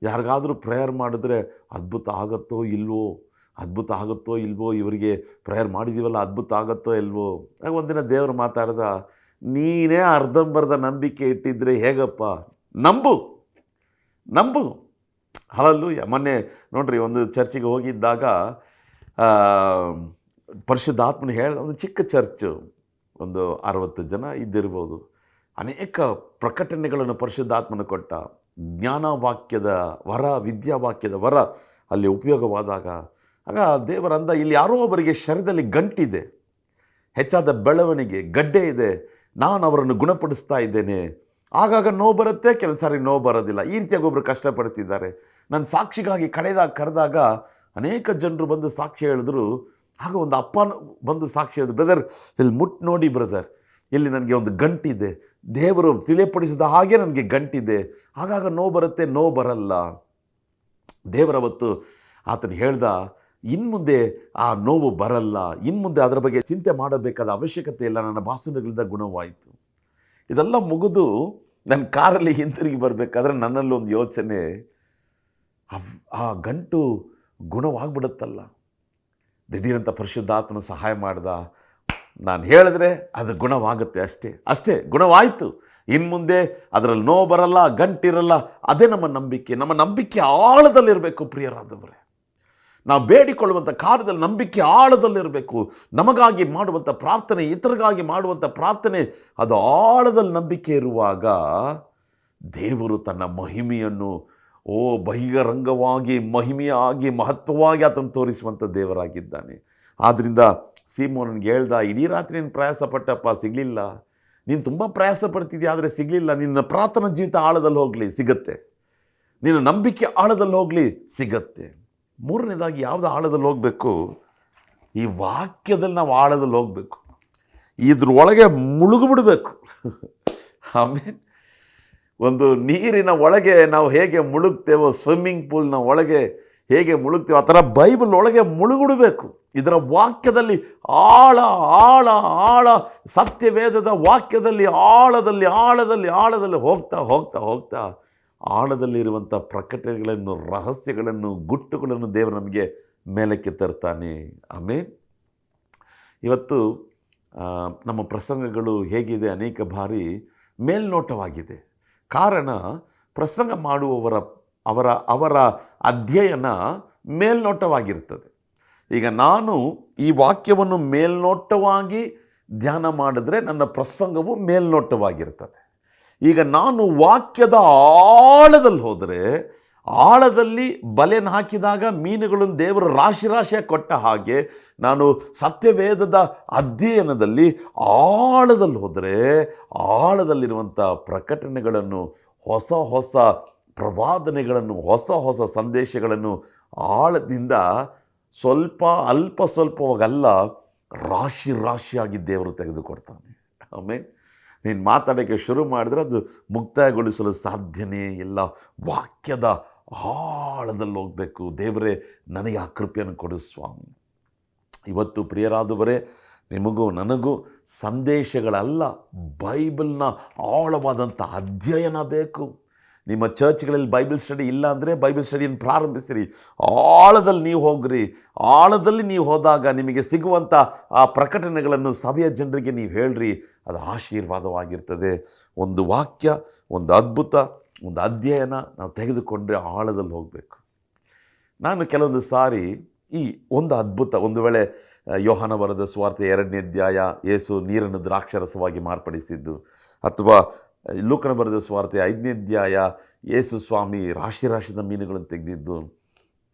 Speaker 1: ಯಾರಿಗಾದರೂ ಪ್ರೇಯರ್ ಮಾಡಿದ್ರೆ ಅದ್ಭುತ ಆಗುತ್ತೋ ಇಲ್ವೋ, ಇವರಿಗೆ ಪ್ರೇಯರ್ ಮಾಡಿದ್ದೀವಲ್ಲ ಅದ್ಭುತ ಆಗುತ್ತೋ ಇಲ್ವೋ. ಆಗ ಒಂದಿನ ದೇವರು ಮಾತಾಡ್ದ, ನೀನೇ ಅರ್ಧಂಬರ್ಧ ನಂಬಿಕೆ ಇಟ್ಟಿದ್ರೆ ಹೇಗಪ್ಪ? ನಂಬು. ಹಲ್ಲೆಲೂಯಾ. ಮೊನ್ನೆ ನೋಡ್ರಿ, ಒಂದು ಚರ್ಚಿಗೆ ಹೋಗಿದ್ದಾಗ ಪರಿಶುದ್ಧಾತ್ಮನ ಹೇಳಿದ ಒಂದು ಚಿಕ್ಕ ಚರ್ಚು, ಒಂದು 60 ಜನ ಇದ್ದಿರ್ಬೋದು. ಅನೇಕ ಪ್ರಕಟಣೆಗಳನ್ನು ಪರಿಶುದ್ಧಾತ್ಮನ ಕೊಟ್ಟ. ಜ್ಞಾನವಾಕ್ಯದ ವರ, ವಿದ್ಯಾವಾಕ್ಯದ ವರ ಅಲ್ಲಿ ಉಪಯೋಗವಾದಾಗ ಆಗ ದೇವರಂದ, ಇಲ್ಲಿ ಯಾರೋ ಒಬ್ಬರಿಗೆ ಶರೀರದಲ್ಲಿ ಗಂಟಿದೆ, ಹೆಚ್ಚಾದ ಬೆಳವಣಿಗೆ, ಗಡ್ಡೆ ಇದೆ, ನಾನು ಅವರನ್ನು ಗುಣಪಡಿಸ್ತಾ ಇದ್ದೇನೆ. ಆಗಾಗ ನೋವು ಬರುತ್ತೆ, ಕೆಲವು ಸಾರಿ ನೋವು ಬರೋದಿಲ್ಲ. ಈ ರೀತಿಯಾಗಿ ಒಬ್ಬರು ಕಷ್ಟಪಡ್ತಿದ್ದಾರೆ. ನನ್ನ ಸಾಕ್ಷಿಗಾಗಿ ಕರೆದಾಗ ಅನೇಕ ಜನರು ಬಂದು ಸಾಕ್ಷಿ ಹೇಳಿದ್ರು. ಆಗ ಒಂದು ಅಪ್ಪ ಬಂದು ಸಾಕ್ಷಿ ಹೇಳಿದ್ರು, ಬ್ರದರ್ ಇಲ್ಲಿ ಮುಟ್ಟು ನೋಡಿ ಬ್ರದರ್, ಇಲ್ಲಿ ನನಗೆ ಒಂದು ಗಂಟಿದೆ, ದೇವರು ತಿಳಿಯಪಡಿಸಿದ ಹಾಗೆ ನನಗೆ ಗಂಟಿದೆ, ಆಗಾಗ ನೋವು ಬರುತ್ತೆ, ನೋವು ಬರಲ್ಲ. ದೇವರವತ್ತು ಆತನು ಹೇಳ್ದ, ಇನ್ಮುಂದೆ ಆ ನೋವು ಬರಲ್ಲ, ಇನ್ಮುಂದೆ ಅದರ ಬಗ್ಗೆ ಚಿಂತೆ ಮಾಡಬೇಕಾದ ಅವಶ್ಯಕತೆ ಇಲ್ಲ, ನನ್ನ ಬಾಸುಗಳಿಂದ ಗುಣವಾಯಿತು. ಇದೆಲ್ಲ ಮುಗಿದು ನನ್ನ ಕಾರಲ್ಲಿ ಹಿಂತಿರುಗಿ ಬರಬೇಕಾದ್ರೆ ನನ್ನಲ್ಲೊಂದು ಯೋಚನೆ, ಆ ಗಂಟು ಗುಣವಾಗ್ಬಿಡುತ್ತಲ್ಲ. ದಿಢೀರಂತ ಪರಿಶುದ್ಧಾತ್ಮನ ಸಹಾಯ ಮಾಡ್ದ. ನಾನು ಹೇಳಿದ್ರೆ ಅದು ಗುಣವಾಗುತ್ತೆ, ಅಷ್ಟೇ ಗುಣವಾಯಿತು. ಇನ್ನು ಮುಂದೆ ಅದರಲ್ಲಿ ನೋವು ಬರಲ್ಲ, ಗಂಟಿರಲ್ಲ. ಅದೇ ನಮ್ಮ ನಂಬಿಕೆ ಆಳದಲ್ಲಿರಬೇಕು ಪ್ರಿಯರಾದವರೇ. ನಾವು ಬೇಡಿಕೊಳ್ಳುವಂಥ ಕಾರ್ಯದಲ್ಲಿ ನಂಬಿಕೆ ಆಳದಲ್ಲಿರಬೇಕು. ನಮಗಾಗಿ ಮಾಡುವಂಥ ಪ್ರಾರ್ಥನೆ, ಇತರಿಗಾಗಿ ಮಾಡುವಂಥ ಪ್ರಾರ್ಥನೆ, ಅದು ಆಳದಲ್ಲಿ ನಂಬಿಕೆ ಇರುವಾಗ ದೇವರು ತನ್ನ ಮಹಿಮೆಯನ್ನು ಬಹಿರಂಗವಾಗಿ, ಮಹಿಮೆಯಾಗಿ, ಮಹತ್ವವಾಗಿ ಆತನು ತೋರಿಸುವಂಥ ದೇವರಾಗಿದ್ದಾನೆ. ಆದ್ದರಿಂದ ಸೀಮೋನನಿಗೆ ಹೇಳ್ದ, ಇಡೀ ರಾತ್ರಿ ನೀನು ಪ್ರಯಾಸ ಪಟ್ಟಪ್ಪ, ಸಿಗಲಿಲ್ಲ. ನೀನು ತುಂಬ ಪ್ರಯಾಸ ಪಡ್ತಿದ್ಯಾ, ಆದರೆ ಸಿಗಲಿಲ್ಲ. ನಿನ್ನ ಪ್ರಾರ್ಥನಾ ಜೀವಿತ ಆಳದಲ್ಲಿ ಹೋಗಲಿ, ಸಿಗತ್ತೆ. ನಿನ್ನ ನಂಬಿಕೆ ಆಳದಲ್ಲಿ ಹೋಗಲಿ, ಸಿಗತ್ತೆ. ಮೂರನೇದಾಗಿ ಯಾವುದು ಆಳದಲ್ಲಿ ಹೋಗಬೇಕು? ಈ ವಾಕ್ಯದಲ್ಲಿ ನಾವು ಆಳದಲ್ಲಿ ಹೋಗಬೇಕು. ಇದ್ರೊಳಗೆ ಮುಳುಗಿಬಿಡಬೇಕು. ಆಮೇಲೆ ಒಂದು ನೀರಿನ ಒಳಗೆ ನಾವು ಹೇಗೆ ಮುಳುಗ್ತೇವೋ, ಸ್ವಿಮ್ಮಿಂಗ್ ಪೂಲ್ನ ಒಳಗೆ ಹೇಗೆ ಮುಳುಗ್ತೇವೋ ಆ ಥರ ಬೈಬಲ್ ಒಳಗೆ ಮುಳುಗಿಡಬೇಕು. ಇದರ ವಾಕ್ಯದಲ್ಲಿ ಆಳ ಆಳ ಆಳ ಸತ್ಯವೇದದ ವಾಕ್ಯದಲ್ಲಿ ಆಳದಲ್ಲಿ ಹೋಗ್ತಾ ಆಳದಲ್ಲಿರುವಂಥ ಪ್ರಕಟಣೆಗಳನ್ನು, ರಹಸ್ಯಗಳನ್ನು, ಗುಟ್ಟುಗಳನ್ನು ದೇವರು ನಮಗೆ ಮೇಲಕ್ಕೆ ತರ್ತಾನೆ. ಆಮೇಲೆ ಇವತ್ತು ನಮ್ಮ ಪ್ರಸಂಗಗಳು ಹೇಗಿದೆ, ಅನೇಕ ಬಾರಿ ಮೇಲ್ನೋಟವಾಗಿದೆ. ಕಾರಣ, ಪ್ರಸಂಗ ಮಾಡುವವರ ಅವರ ಅಧ್ಯಯನ ಮೇಲ್ನೋಟವಾಗಿರ್ತದೆ. ಈಗ ನಾನು ಈ ವಾಕ್ಯವನ್ನು ಮೇಲ್ನೋಟವಾಗಿ ಧ್ಯಾನ ಮಾಡಿದ್ರೆ ನನ್ನ ಪ್ರಸಂಗವು ಮೇಲ್ನೋಟವಾಗಿರ್ತದೆ. ಈಗ ನಾನು ವಾಕ್ಯದ ಆಳದಲ್ಲಿ ಹೋದರೆ, ಆಳದಲ್ಲಿ ಬಲೆಯನ್ನು ಹಾಕಿದಾಗ ಮೀನುಗಳನ್ನು ದೇವರು ರಾಶಿಯಾಗಿ ಕೊಟ್ಟ ಹಾಗೆ, ನಾನು ಸತ್ಯವೇದದ ಅಧ್ಯಯನದಲ್ಲಿ ಆಳದಲ್ಲಿ ಹೋದರೆ ಆಳದಲ್ಲಿರುವಂಥ ಪ್ರಕಟಣೆಗಳನ್ನು, ಹೊಸ ಪ್ರವಾದನೆಗಳನ್ನು, ಹೊಸ ಸಂದೇಶಗಳನ್ನು ಆಳದಿಂದ ಸ್ವಲ್ಪವಾಗಲ್ಲ, ರಾಶಿಯಾಗಿ ದೇವರು ತೆಗೆದುಕೊಡ್ತಾನೆ. ಆಮೇಲೆ ನೀನು ಮಾತಾಡೋಕ್ಕೆ ಶುರು ಮಾಡಿದ್ರೆ ಅದು ಮುಕ್ತಾಯಗೊಳಿಸಲು ಸಾಧ್ಯನೇ ಇಲ್ಲ. ವಾಕ್ಯದ ಆಳದಲ್ಲಿ ಹೋಗಬೇಕು. ದೇವರೇ ನನಗೆ ಆ ಕೃಪೆಯನ್ನು ಕೊಡು ಸ್ವಾಮಿ. ಇವತ್ತು ಪ್ರಿಯರಾದವರೇ, ನಿಮಗೂ ನನಗೂ ಸಂದೇಶಗಳಲ್ಲ, ಬೈಬಲ್ನ ಆಳವಾದಂಥ ಅಧ್ಯಯನ ಬೇಕು. ನಿಮ್ಮ ಚರ್ಚ್ಗಳಲ್ಲಿ ಬೈಬಲ್ ಸ್ಟಡಿ ಇಲ್ಲ ಅಂದರೆ ಬೈಬಲ್ ಸ್ಟಡಿಯನ್ನು ಪ್ರಾರಂಭಿಸಿರಿ. ಆಳದಲ್ಲಿ ನೀವು ಹೋಗ್ರಿ. ಆಳದಲ್ಲಿ ನೀವು ಹೋದಾಗ ನಿಮಗೆ ಸಿಗುವಂಥ ಆ ಪ್ರಕಟಣೆಗಳನ್ನು ಸಭೆಯ ಜನರಿಗೆ ನೀವು ಹೇಳ್ರಿ. ಅದು ಆಶೀರ್ವಾದವಾಗಿರ್ತದೆ. ಒಂದು ವಾಕ್ಯ, ಒಂದು ಅದ್ಭುತ, ಒಂದು ಅಧ್ಯಯನ ನಾವು ತೆಗೆದುಕೊಂಡ್ರೆ ಆಳದಲ್ಲಿ ಹೋಗಬೇಕು. ನಾನು ಕೆಲವೊಂದು ಸಾರಿ ಈ ಒಂದು ಅದ್ಭುತ, ಒಂದು ವೇಳೆ ಯೋಹಾನ ಬರೆದ ಸುವಾರ್ತೆ 2ನೇ ಅಧ್ಯಾಯ ಯೇಸು ನೀರನ್ನು ದ್ರಾಕ್ಷಾರಸವಾಗಿ ಮಾರ್ಪಡಿಸಿದ್ದು, ಅಥವಾ ಲೂಕನ ಬರೆದ ಸುವಾರ್ತೆ 5ನೇ ಅಧ್ಯಾಯ ಯೇಸು ಸ್ವಾಮಿ ರಾಶಿದ ಮೀನುಗಳನ್ನು ತೆಗೆದಿದ್ದು,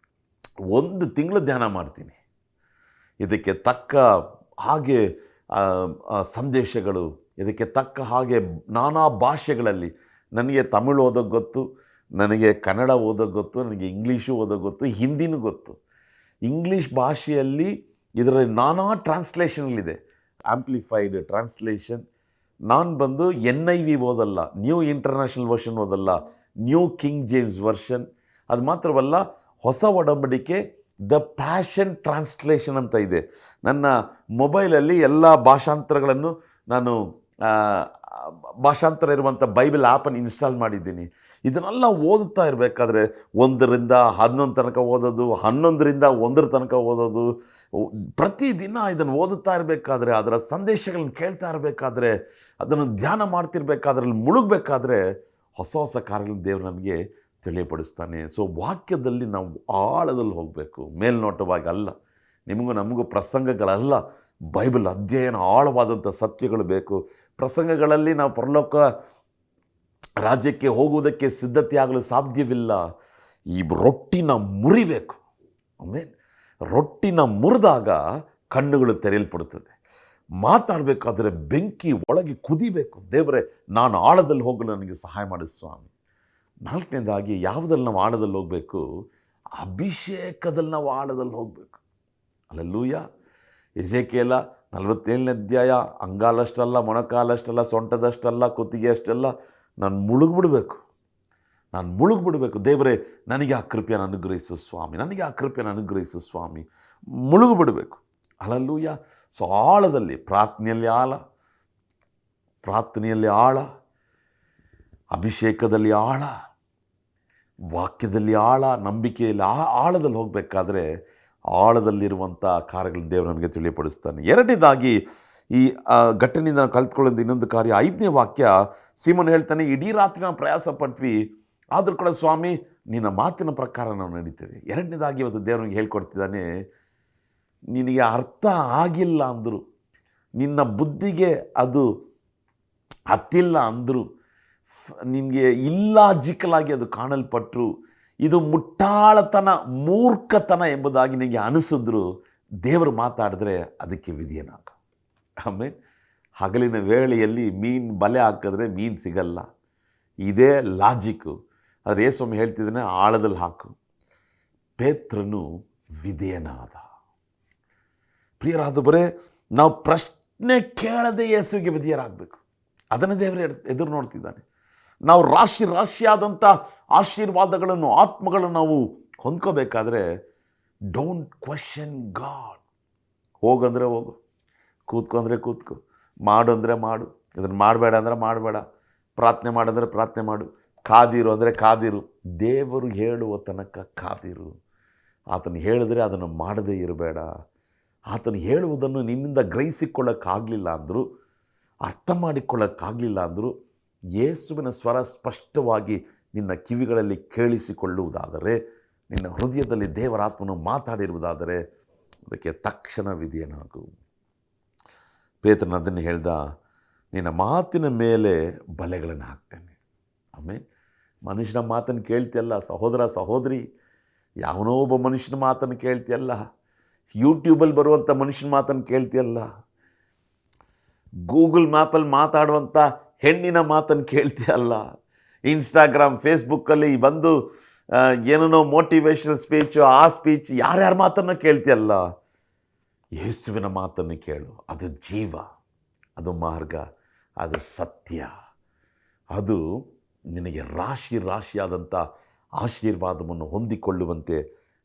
Speaker 1: 1 ತಿಂಗಳು ಧ್ಯಾನ ಮಾಡ್ತೀನಿ. ಇದಕ್ಕೆ ತಕ್ಕ ಹಾಗೆ ಸಂದೇಶಗಳು, ಇದಕ್ಕೆ ತಕ್ಕ ಹಾಗೆ ನಾನಾ ಭಾಷೆಗಳಲ್ಲಿ, ನನಗೆ ತಮಿಳು ಓದೋಕ್ಕೆ ಗೊತ್ತು, ನನಗೆ ಕನ್ನಡ ಓದೋಕ್ಕೆ ಗೊತ್ತು, ನನಗೆ ಇಂಗ್ಲೀಷು ಓದೋಕ್ಕೆ ಗೊತ್ತು, ಹಿಂದಿನೂ ಗೊತ್ತು. ಇಂಗ್ಲೀಷ್ ಭಾಷೆಯಲ್ಲಿ ಇದರಲ್ಲಿ ನಾನಾ ಟ್ರಾನ್ಸ್ಲೇಷನ್ಗಳಿದೆ. Amplified translation. ನಾನು ಬಂದು NIV ಓದಲ್ಲ, ನ್ಯೂ ಇಂಟರ್ನ್ಯಾಷನಲ್ ವರ್ಷನ್ ಓದಲ್ಲ, ನ್ಯೂ ಕಿಂಗ್ ಜೇಮ್ಸ್ ವರ್ಷನ್. ಅದು ಮಾತ್ರವಲ್ಲ, ಹೊಸ ಒಡಂಬಡಿಕೆ ದ ಪ್ಯಾಷನ್ ಟ್ರಾನ್ಸ್ಲೇಷನ್ ಅಂತ ಇದೆ. ನನ್ನ ಮೊಬೈಲಲ್ಲಿ ಎಲ್ಲ ಭಾಷಾಂತರಗಳನ್ನು ನಾನು ಭಾಷಾಂತರ ಇರುವಂಥ ಬೈಬಲ್ ಆ್ಯಪನ್ನು ಇನ್ಸ್ಟಾಲ್ ಮಾಡಿದ್ದೀನಿ. ಇದನ್ನೆಲ್ಲ ಓದುತ್ತಾ ಇರಬೇಕಾದ್ರೆ 1ರಿಂದ 11 ತನಕ ಓದೋದು, 11ರಿಂದ 1 ತನಕ ಓದೋದು, ಪ್ರತಿದಿನ ಇದನ್ನು ಓದುತ್ತಾ ಇರಬೇಕಾದ್ರೆ, ಅದರ ಸಂದೇಶಗಳನ್ನು ಕೇಳ್ತಾ ಇರಬೇಕಾದ್ರೆ, ಅದನ್ನು ಧ್ಯಾನ ಮಾಡ್ತಿರ್ಬೇಕಾದ್ರೆ, ಮುಳುಗಬೇಕಾದ್ರೆ ಹೊಸ ಕಾರ್ಯಗಳನ್ನು ದೇವರು ನಮಗೆ ತಿಳಿಯಪಡಿಸ್ತಾನೆ. ಸೊ ವಾಕ್ಯದಲ್ಲಿ ನಾವು ಆಳದಲ್ಲಿ ಹೋಗಬೇಕು, ಮೇಲ್ನೋಟವಾಗಿ ಅಲ್ಲ. ನಿಮಗೂ ನಮಗೂ ಪ್ರಸಂಗಗಳಲ್ಲ, ಬೈಬಲ್ ಅಧ್ಯಯನ, ಆಳವಾದಂಥ ಸತ್ಯಗಳು ಬೇಕು. ಪ್ರಸಂಗಗಳಲ್ಲಿ ನಾವು ಪರಲೋಕ ರಾಜ್ಯಕ್ಕೆ ಹೋಗುವುದಕ್ಕೆ ಸಿದ್ಧತೆಯಾಗಲು ಸಾಧ್ಯವಿಲ್ಲ. ಈ ರೊಟ್ಟಿನ ಮುರಿಬೇಕು. ಆಮೇಲೆ ರೊಟ್ಟಿನ ಮುರಿದಾಗ ಕಣ್ಣುಗಳು ತೆರೆಯಲ್ಪಡುತ್ತದೆ. ಮಾತಾಡಬೇಕಾದ್ರೆ ಬೆಂಕಿ ಒಳಗೆ ಕುದಿಬೇಕು. ದೇವರೇ, ನಾನು ಆಳದಲ್ಲಿ ಹೋಗಲು ನನಗೆ ಸಹಾಯ ಮಾಡಿ ಸ್ವಾಮಿ. ನಾಲ್ಕನೇದಾಗಿ ಯಾವುದಲ್ಲಿ ನಾವು ಆಳದಲ್ಲಿ ಹೋಗಬೇಕು? ಅಭಿಷೇಕದಲ್ಲಿ ನಾವು ಆಳದಲ್ಲಿ ಹೋಗಬೇಕು. ಹಲ್ಲೆಲೂಯಾ. ಎಸೇಕಿಯೇಲ 47ನೇ ಅಧ್ಯಾಯ, ಅಂಗಾಲಷ್ಟಲ್ಲ, ಮೊಣಕಾಲಷ್ಟಲ್ಲ, ಸೊಂಟದಷ್ಟಲ್ಲ, ಕುತ್ತಿಗೆ ಅಷ್ಟಲ್ಲ, ನಾನು ಮುಳುಗ್ಬಿಡ್ಬೇಕು. ದೇವರೇ, ನನಗೆ ಆ ಕೃಪೆಯನ್ನು ಅನುಗ್ರಹಿಸು ಸ್ವಾಮಿ, ನನಗೆ ಆ ಕೃಪೆಯನ್ನು ಅನುಗ್ರಹಿಸು ಸ್ವಾಮಿ. ಮುಳುಗುಬಿಡಬೇಕು. ಹಲ್ಲೆಲೂಯಾ. ಸೊ ಆಳದಲ್ಲಿ, ಪ್ರಾರ್ಥನೆಯಲ್ಲಿ ಆಳ, ಅಭಿಷೇಕದಲ್ಲಿ ಆಳ, ವಾಕ್ಯದಲ್ಲಿ ಆಳ, ನಂಬಿಕೆಯಲ್ಲಿ ಆಳದಲ್ಲಿ ಹೋಗಬೇಕಾದ್ರೆ ಆಳದಲ್ಲಿರುವಂಥ ಕಾರ್ಯಗಳನ್ನು ದೇವರು ನಮಗೆ ತಿಳಿಯಪಡಿಸ್ತಾನೆ. ಎರಡನೇದಾಗಿ ಈ ಘಟನೆಯಿಂದ ನಾವು ಕಲ್ತ್ಕೊಳ್ಳೋದು ಇನ್ನೊಂದು ಕಾರ್ಯ. 5ನೇ ವಾಕ್ಯ, ಸೀಮೋನ್ ಹೇಳ್ತಾನೆ, ಇಡೀ ರಾತ್ರಿ ನಾವು ಪ್ರಯಾಸ ಪಟ್ವಿ, ಆದರೂ ಕೂಡ ಸ್ವಾಮಿ ನಿನ್ನ ಮಾತಿನ ಪ್ರಕಾರ ನಾವು ನಡೀತೇವೆ. ಎರಡನೇದಾಗಿ ಇವತ್ತು ದೇವರಿಗೆ ಹೇಳ್ಕೊಡ್ತಿದ್ದಾನೆ, ನಿನಗೆ ಅರ್ಥ ಆಗಿಲ್ಲ ಅಂದರು, ನಿನ್ನ ಬುದ್ಧಿಗೆ ಅದು ಹತ್ತಿಲ್ಲ ಅಂದರು, ನಿನಗೆ ಇಲ್ಲಾಜಿಕಲಾಗಿ ಅದು ಕಾಣಲ್ಪಟ್ಟರು, ಇದು ಮುಟ್ಟಾಳತನ, ಮೂರ್ಖತನ ಎಂಬುದಾಗಿ ನಿನಗೆ ಅನಿಸಿದ್ರು, ದೇವರು ಮಾತಾಡಿದ್ರೆ ಅದಕ್ಕೆ ವಿಧಿಯನಾಗ. ಆಮೇಲೆ ಹಗಲಿನ ವೇಳೆಯಲ್ಲಿ ಮೀನು ಬಲೆ ಹಾಕಿದ್ರೆ ಮೀನು ಸಿಗಲ್ಲ, ಇದೇ ಲಾಜಿಕ್ಕು. ಆದರೆ ಯೇಸು ಹೇಳ್ತಿದ್ದಾನೆ, ಆಳದಲ್ಲಿ ಹಾಕು. ಪೇತ್ರನು ವಿಧೇಯನಾದ. ಪ್ರಿಯರಾದವರೇ, ನಾವು ಪ್ರಶ್ನೆ ಕೇಳದೆ ಯೇಸುವಿಗೆ ವಿಧೇಯರಾಗಬೇಕು. ಅದನ್ನೇ ದೇವರು ಎದುರು ನೋಡ್ತಿದ್ದಾನೆ. ನಾವು ರಾಶಿಯಾದಂಥ ಆಶೀರ್ವಾದಗಳನ್ನು, ಆತ್ಮಗಳನ್ನು ನಾವು ಹೊಂದ್ಕೋಬೇಕಾದ್ರೆ ಡೋಂಟ್ ಕ್ವಶನ್ ಗಾಡ್. ಹೋಗಂದರೆ ಹೋಗು, ಕೂತ್ಕೊಂಡ್ರೆ ಕೂತ್ಕೊ, ಮಾಡು ಅಂದರೆ ಮಾಡು, ಇದನ್ನು ಮಾಡಬೇಡ ಅಂದರೆ ಮಾಡಬೇಡ, ಪ್ರಾರ್ಥನೆ ಮಾಡಂದರೆ ಪ್ರಾರ್ಥನೆ ಮಾಡು, ಕಾದಿರು ಅಂದರೆ ಕಾದಿರು. ದೇವರು ಹೇಳುವ ತನಕ ಕಾದಿರು. ಆತನು ಹೇಳಿದ್ರೆ ಅದನ್ನು ಮಾಡದೇ ಇರಬೇಡ. ಆತನು ಹೇಳುವುದನ್ನು ನಿನ್ನಿಂದ ಗ್ರಹಿಸಿಕೊಳ್ಳೋಕ್ಕಾಗಲಿಲ್ಲ ಅಂದರು, ಅರ್ಥ ಮಾಡಿಕೊಳ್ಳೋಕ್ಕಾಗಲಿಲ್ಲ ಅಂದರು, ಯೇಸುವಿನ ಸ್ವರ ಸ್ಪಷ್ಟವಾಗಿ ನಿನ್ನ ಕಿವಿಗಳಲ್ಲಿ ಕೇಳಿಸಿಕೊಳ್ಳುವುದಾದರೆ, ನಿನ್ನ ಹೃದಯದಲ್ಲಿ ದೇವರಾತ್ಮನು ಮಾತಾಡಿರುವುದಾದರೆ ಅದಕ್ಕೆ ತಕ್ಷಣ ವಿಧೇಯನಾಗು. ಪೇತ್ರನು ಅದನ್ನು ಹೇಳ್ದ, ನಿನ್ನ ಮಾತಿನ ಮೇಲೆ ಬಲೆಗಳನ್ನು ಹಾಕ್ತೇನೆ. ಆಮೇಲೆ ಮನುಷ್ಯನ ಮಾತನ್ನು ಕೇಳ್ತಿಯಲ್ಲ ಸಹೋದರ ಸಹೋದರಿ, ಯಾವನೋ ಒಬ್ಬ ಮನುಷ್ಯನ ಮಾತನ್ನು ಕೇಳ್ತಿಯಲ್ಲ, ಯೂಟ್ಯೂಬಲ್ಲಿ ಬರುವಂಥ ಮನುಷ್ಯನ ಮಾತನ್ನು ಕೇಳ್ತಿಯಲ್ಲ, ಗೂಗಲ್ ಮ್ಯಾಪಲ್ಲಿ ಮಾತಾಡುವಂಥ ಹೆಣ್ಣಿನ ಮಾತನ್ನು ಕೇಳ್ತಿಯಲ್ಲ, ಇನ್ಸ್ಟಾಗ್ರಾಮ್ ಫೇಸ್ಬುಕ್ಕಲ್ಲಿ ಬಂದು ಏನೇನೋ ಮೋಟಿವೇಶ್ನಲ್ ಸ್ಪೀಚು, ಆ ಸ್ಪೀಚ್, ಯಾರ್ಯಾರ ಮಾತನ್ನು ಕೇಳ್ತಿಯಲ್ಲ. ಯೇಸುವಿನ ಮಾತನ್ನು ಕೇಳು. ಅದು ಜೀವ, ಅದು ಮಾರ್ಗ, ಅದು ಸತ್ಯ, ಅದು ನಿನಗೆ ರಾಶಿಯಾದಂಥ ಆಶೀರ್ವಾದವನ್ನು ಹೊಂದಿಕೊಳ್ಳುವಂತೆ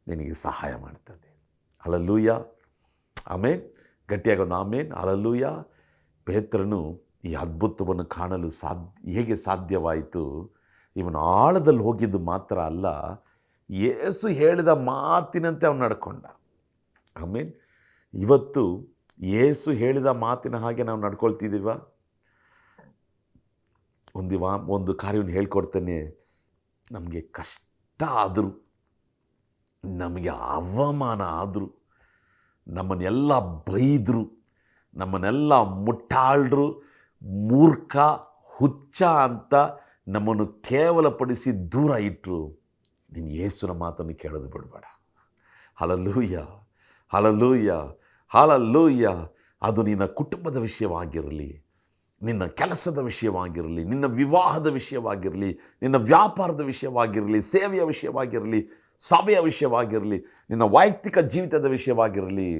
Speaker 1: ನಿನಗೆ ಸಹಾಯ ಮಾಡ್ತದೆ. ಹಲ್ಲೆಲೂಯಾ. ಆಮೇನ್. ಗಟ್ಟಿಯಾಗೊಂದು ಆಮೇನ್. ಹಲ್ಲೆಲೂಯಾ. ಪೇತ್ರನು ಈ ಅದ್ಭುತವನ್ನು ಕಾಣಲು ಹೇಗೆ ಸಾಧ್ಯವಾಯಿತು? ಇವನು ಆಳದಲ್ಲಿ ಹೋಗಿದ್ದು ಮಾತ್ರ ಅಲ್ಲ, ಯೇಸು ಹೇಳಿದ ಮಾತಿನಂತೆ ಅವನು ನಡ್ಕೊಂಡ. ಆಮೇನ್. ಇವತ್ತು ಯೇಸು ಹೇಳಿದ ಮಾತಿನ ಹಾಗೆ ನಾವು ನಡ್ಕೊಳ್ತಿದ್ದೀವ? ಒಂದು ಕಾರ್ಯವನ್ನು ಹೇಳ್ಕೊಡ್ತೇನೆ. ನಮಗೆ ಕಷ್ಟ ಆದರೂ, ನಮಗೆ ಅವಮಾನ ಆದರೂ, ನಮ್ಮನ್ನೆಲ್ಲ ಬೈದರು, ನಮ್ಮನ್ನೆಲ್ಲ ಮುಟ್ಟಾಳ್ರು, ಮೂರ್ಖ, ಹುಚ್ಚ ಅಂತ ನಮ್ಮನ್ನು ಕೇವಲಪಡಿಸಿ ದೂರ ಇಟ್ಟರು, ನೀನು ಯೇಸುವಿನ ಮಾತನ್ನು ಕೇಳೋದು ಬಿಡಬೇಡ. Hallelujah, hallelujah, hallelujah. ಅದು ನಿನ್ನ ಕುಟುಂಬದ ವಿಷಯವಾಗಿರಲಿ, ನಿನ್ನ ಕೆಲಸದ ವಿಷಯವಾಗಿರಲಿ, ನಿನ್ನ ವಿವಾಹದ ವಿಷಯವಾಗಿರಲಿ, ನಿನ್ನ ವ್ಯಾಪಾರದ ವಿಷಯವಾಗಿರಲಿ, ಸೇವೆಯ ವಿಷಯವಾಗಿರಲಿ, ಸಭೆಯ ವಿಷಯವಾಗಿರಲಿ, ನಿನ್ನ ವೈಯಕ್ತಿಕ ಜೀವಿತದ ವಿಷಯವಾಗಿರಲಿ,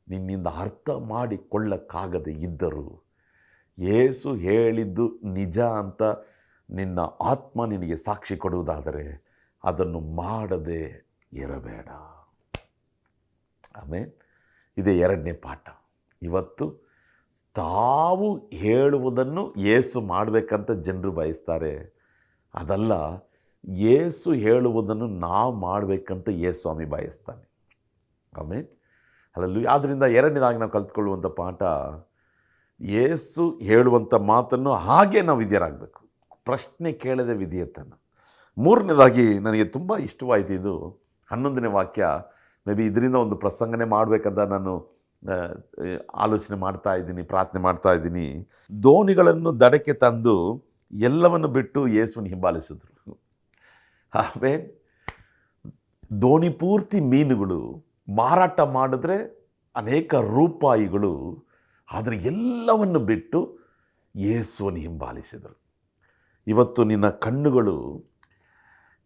Speaker 1: ನಿನ್ನಿಂದ ಅರ್ಥ ಮಾಡಿಕೊಳ್ಳಕ್ಕಾಗದೆ ಇದ್ದರೂ ಯೇಸು ಹೇಳಿದ್ದು ನಿಜ ಅಂತ ನಿನ್ನ ಆತ್ಮ ನಿನಗೆ ಸಾಕ್ಷಿ ಕೊಡುವುದಾದರೆ ಅದನ್ನು ಮಾಡದೆ ಇರಬೇಡ. ಆಮೇಲೆ ಇದೇ ಎರಡನೇ ಪಾಠ. ಇವತ್ತು ತಾವು ಹೇಳುವುದನ್ನು ಯೇಸು ಮಾಡಬೇಕಂತ ಜನರು ಬಯಸ್ತಾರೆ. ಅದಲ್ಲ, ಯೇಸು ಹೇಳುವುದನ್ನು ನಾವು ಮಾಡಬೇಕಂತ ಯೇಸು ಸ್ವಾಮಿ ಬಯಸ್ತಾನೆ. ಆಮೇಲೆ ಅಲ್ಲೂ ಆದ್ದರಿಂದ ಎರಡನೇದಾಗಿ ನಾವು ಕಲ್ತ್ಕೊಳ್ಳುವಂಥ ಪಾಠ, ಯೇಸು ಹೇಳುವಂಥ ಮಾತನ್ನು ಹಾಗೆ ನಾವು ವಿಧೇಯರಾಗಬೇಕು, ಪ್ರಶ್ನೆ ಕೇಳದೆ ವಿಧೇಯತನ. ಮೂರನೇದಾಗಿ ನನಗೆ ತುಂಬ ಇಷ್ಟವಾಯಿತು ಇದು 11ನೇ ವಾಕ್ಯ, ಮೇ ಬಿ ಇದರಿಂದ ಒಂದು ಪ್ರಸಂಗನೇ ಮಾಡಬೇಕಂತ ನಾನು ಆಲೋಚನೆ ಮಾಡ್ತಾ ಇದ್ದೀನಿ, ಪ್ರಾರ್ಥನೆ ಮಾಡ್ತಾ ಇದ್ದೀನಿ. ದೋಣಿಗಳನ್ನು ದಡಕ್ಕೆ ತಂದು ಎಲ್ಲವನ್ನು ಬಿಟ್ಟು ಯೇಸುವನ್ನು ಹಿಂಬಾಲಿಸಿದ್ರು. ಆಮೇಲೆ ದೋಣಿ ಪೂರ್ತಿ ಮೀನುಗಳು, ಮಾರಾಟ ಮಾಡಿದ್ರೆ ಅನೇಕ ರೂಪಾಯಿಗಳು, ಆದರೆ ಎಲ್ಲವನ್ನು ಬಿಟ್ಟು ಯೇಸುವನ್ನು ಹಿಂಬಾಲಿಸಿದರು. ಇವತ್ತು ನಿನ್ನ ಕಣ್ಣುಗಳು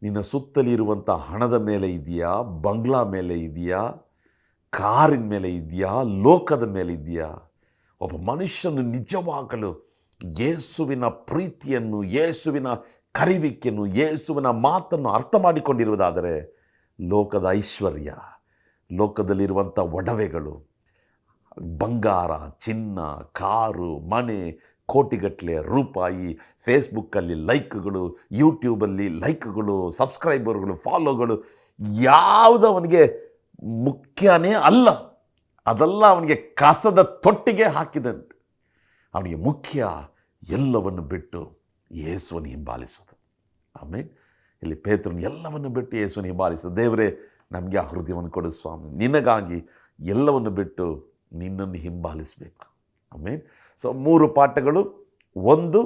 Speaker 1: ನಿನ್ನ ಸುತ್ತಲಿರುವಂಥ ಹಣದ ಮೇಲೆ ಇದೆಯಾ, ಬಂಗ್ಲಾ ಮೇಲೆ ಇದೆಯಾ, ಕಾರಿನ ಮೇಲೆ ಇದೆಯಾ, ಲೋಕದ ಮೇಲೆ ಇದೆಯಾ? ಒಬ್ಬ ಮನುಷ್ಯನು ನಿಜವಾಗಲು ಯೇಸುವಿನ ಪ್ರೀತಿಯನ್ನು, ಯೇಸುವಿನ ಕರಿವಿಕೆಯನ್ನು, ಯೇಸುವಿನ ಮಾತನ್ನು ಅರ್ಥ ಮಾಡಿಕೊಂಡಿರುವುದಾದರೆ ಲೋಕದ ಐಶ್ವರ್ಯ, ಲೋಕದಲ್ಲಿರುವಂಥ ಒಡವೆಗಳು, ಬಂಗಾರ, ಚಿನ್ನ, ಕಾರು, ಮನೆ, ಕೋಟಿಗಟ್ಟಲೆ ರೂಪಾಯಿ, ಫೇಸ್ಬುಕ್ಕಲ್ಲಿ ಲೈಕ್ಗಳು, ಯೂಟ್ಯೂಬಲ್ಲಿ ಲೈಕ್ಗಳು, ಸಬ್ಸ್ಕ್ರೈಬರ್ಗಳು, ಫಾಲೋಗಳು ಯಾವುದು ಅವನಿಗೆ ಮುಖ್ಯನೇ ಅಲ್ಲ. ಅದೆಲ್ಲ ಅವನಿಗೆ ಕಸದ ತೊಟ್ಟಿಗೆ ಹಾಕಿದಂತೆ. ಅವನಿಗೆ ಮುಖ್ಯ ಎಲ್ಲವನ್ನು ಬಿಟ್ಟು ಯೇಸುವನ್ನು ಹಿಂಬಾಲಿಸೋದು. ಆಮೇಲೆ ಇಲ್ಲಿ ಪೇತ್ರನು ಎಲ್ಲವನ್ನು ಬಿಟ್ಟು ಯೇಸುವನ್ನು ಹಿಂಬಾಲಿಸೋದು. ದೇವರೇ, ನಮಗೆ ಆ ಹೃದಯವನ್ನು ಕೊಡು ಸ್ವಾಮಿ, ನಿನಗಾಗಿ ಎಲ್ಲವನ್ನು ಬಿಟ್ಟು ನಿನ್ನನ್ನು ಹಿಂಬಾಲಿಸಬೇಕು. ಆಮೇಲೆ ಸೊ 3 ಪಾಠಗಳು. 1,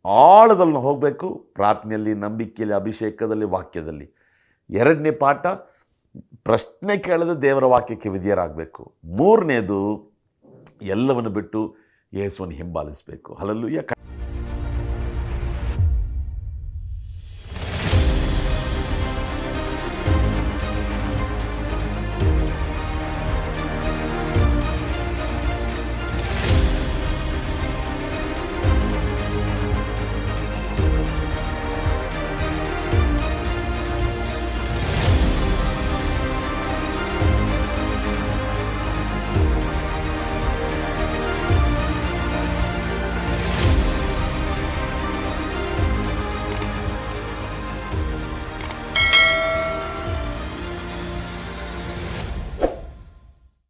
Speaker 1: ಆಳದಲ್ಲಿ ಹೋಗಬೇಕು, ಪ್ರಾರ್ಥನೆಯಲ್ಲಿ, ನಂಬಿಕೆಯಲ್ಲಿ, ಅಭಿಷೇಕದಲ್ಲಿ, ವಾಕ್ಯದಲ್ಲಿ. 2ನೇ ಪಾಠ, ಪ್ರಶ್ನೆ ಕೇಳದೆ ದೇವರ ವಾಕ್ಯಕ್ಕೆ ವಿಧೇಯರಾಗಬೇಕು. 3ನೇದು, ಎಲ್ಲವನ್ನು ಬಿಟ್ಟು ಯೇಸುವನ್ನು ಹಿಂಬಾಲಿಸಬೇಕು. ಹಲ್ಲೆಲೂಯಾ.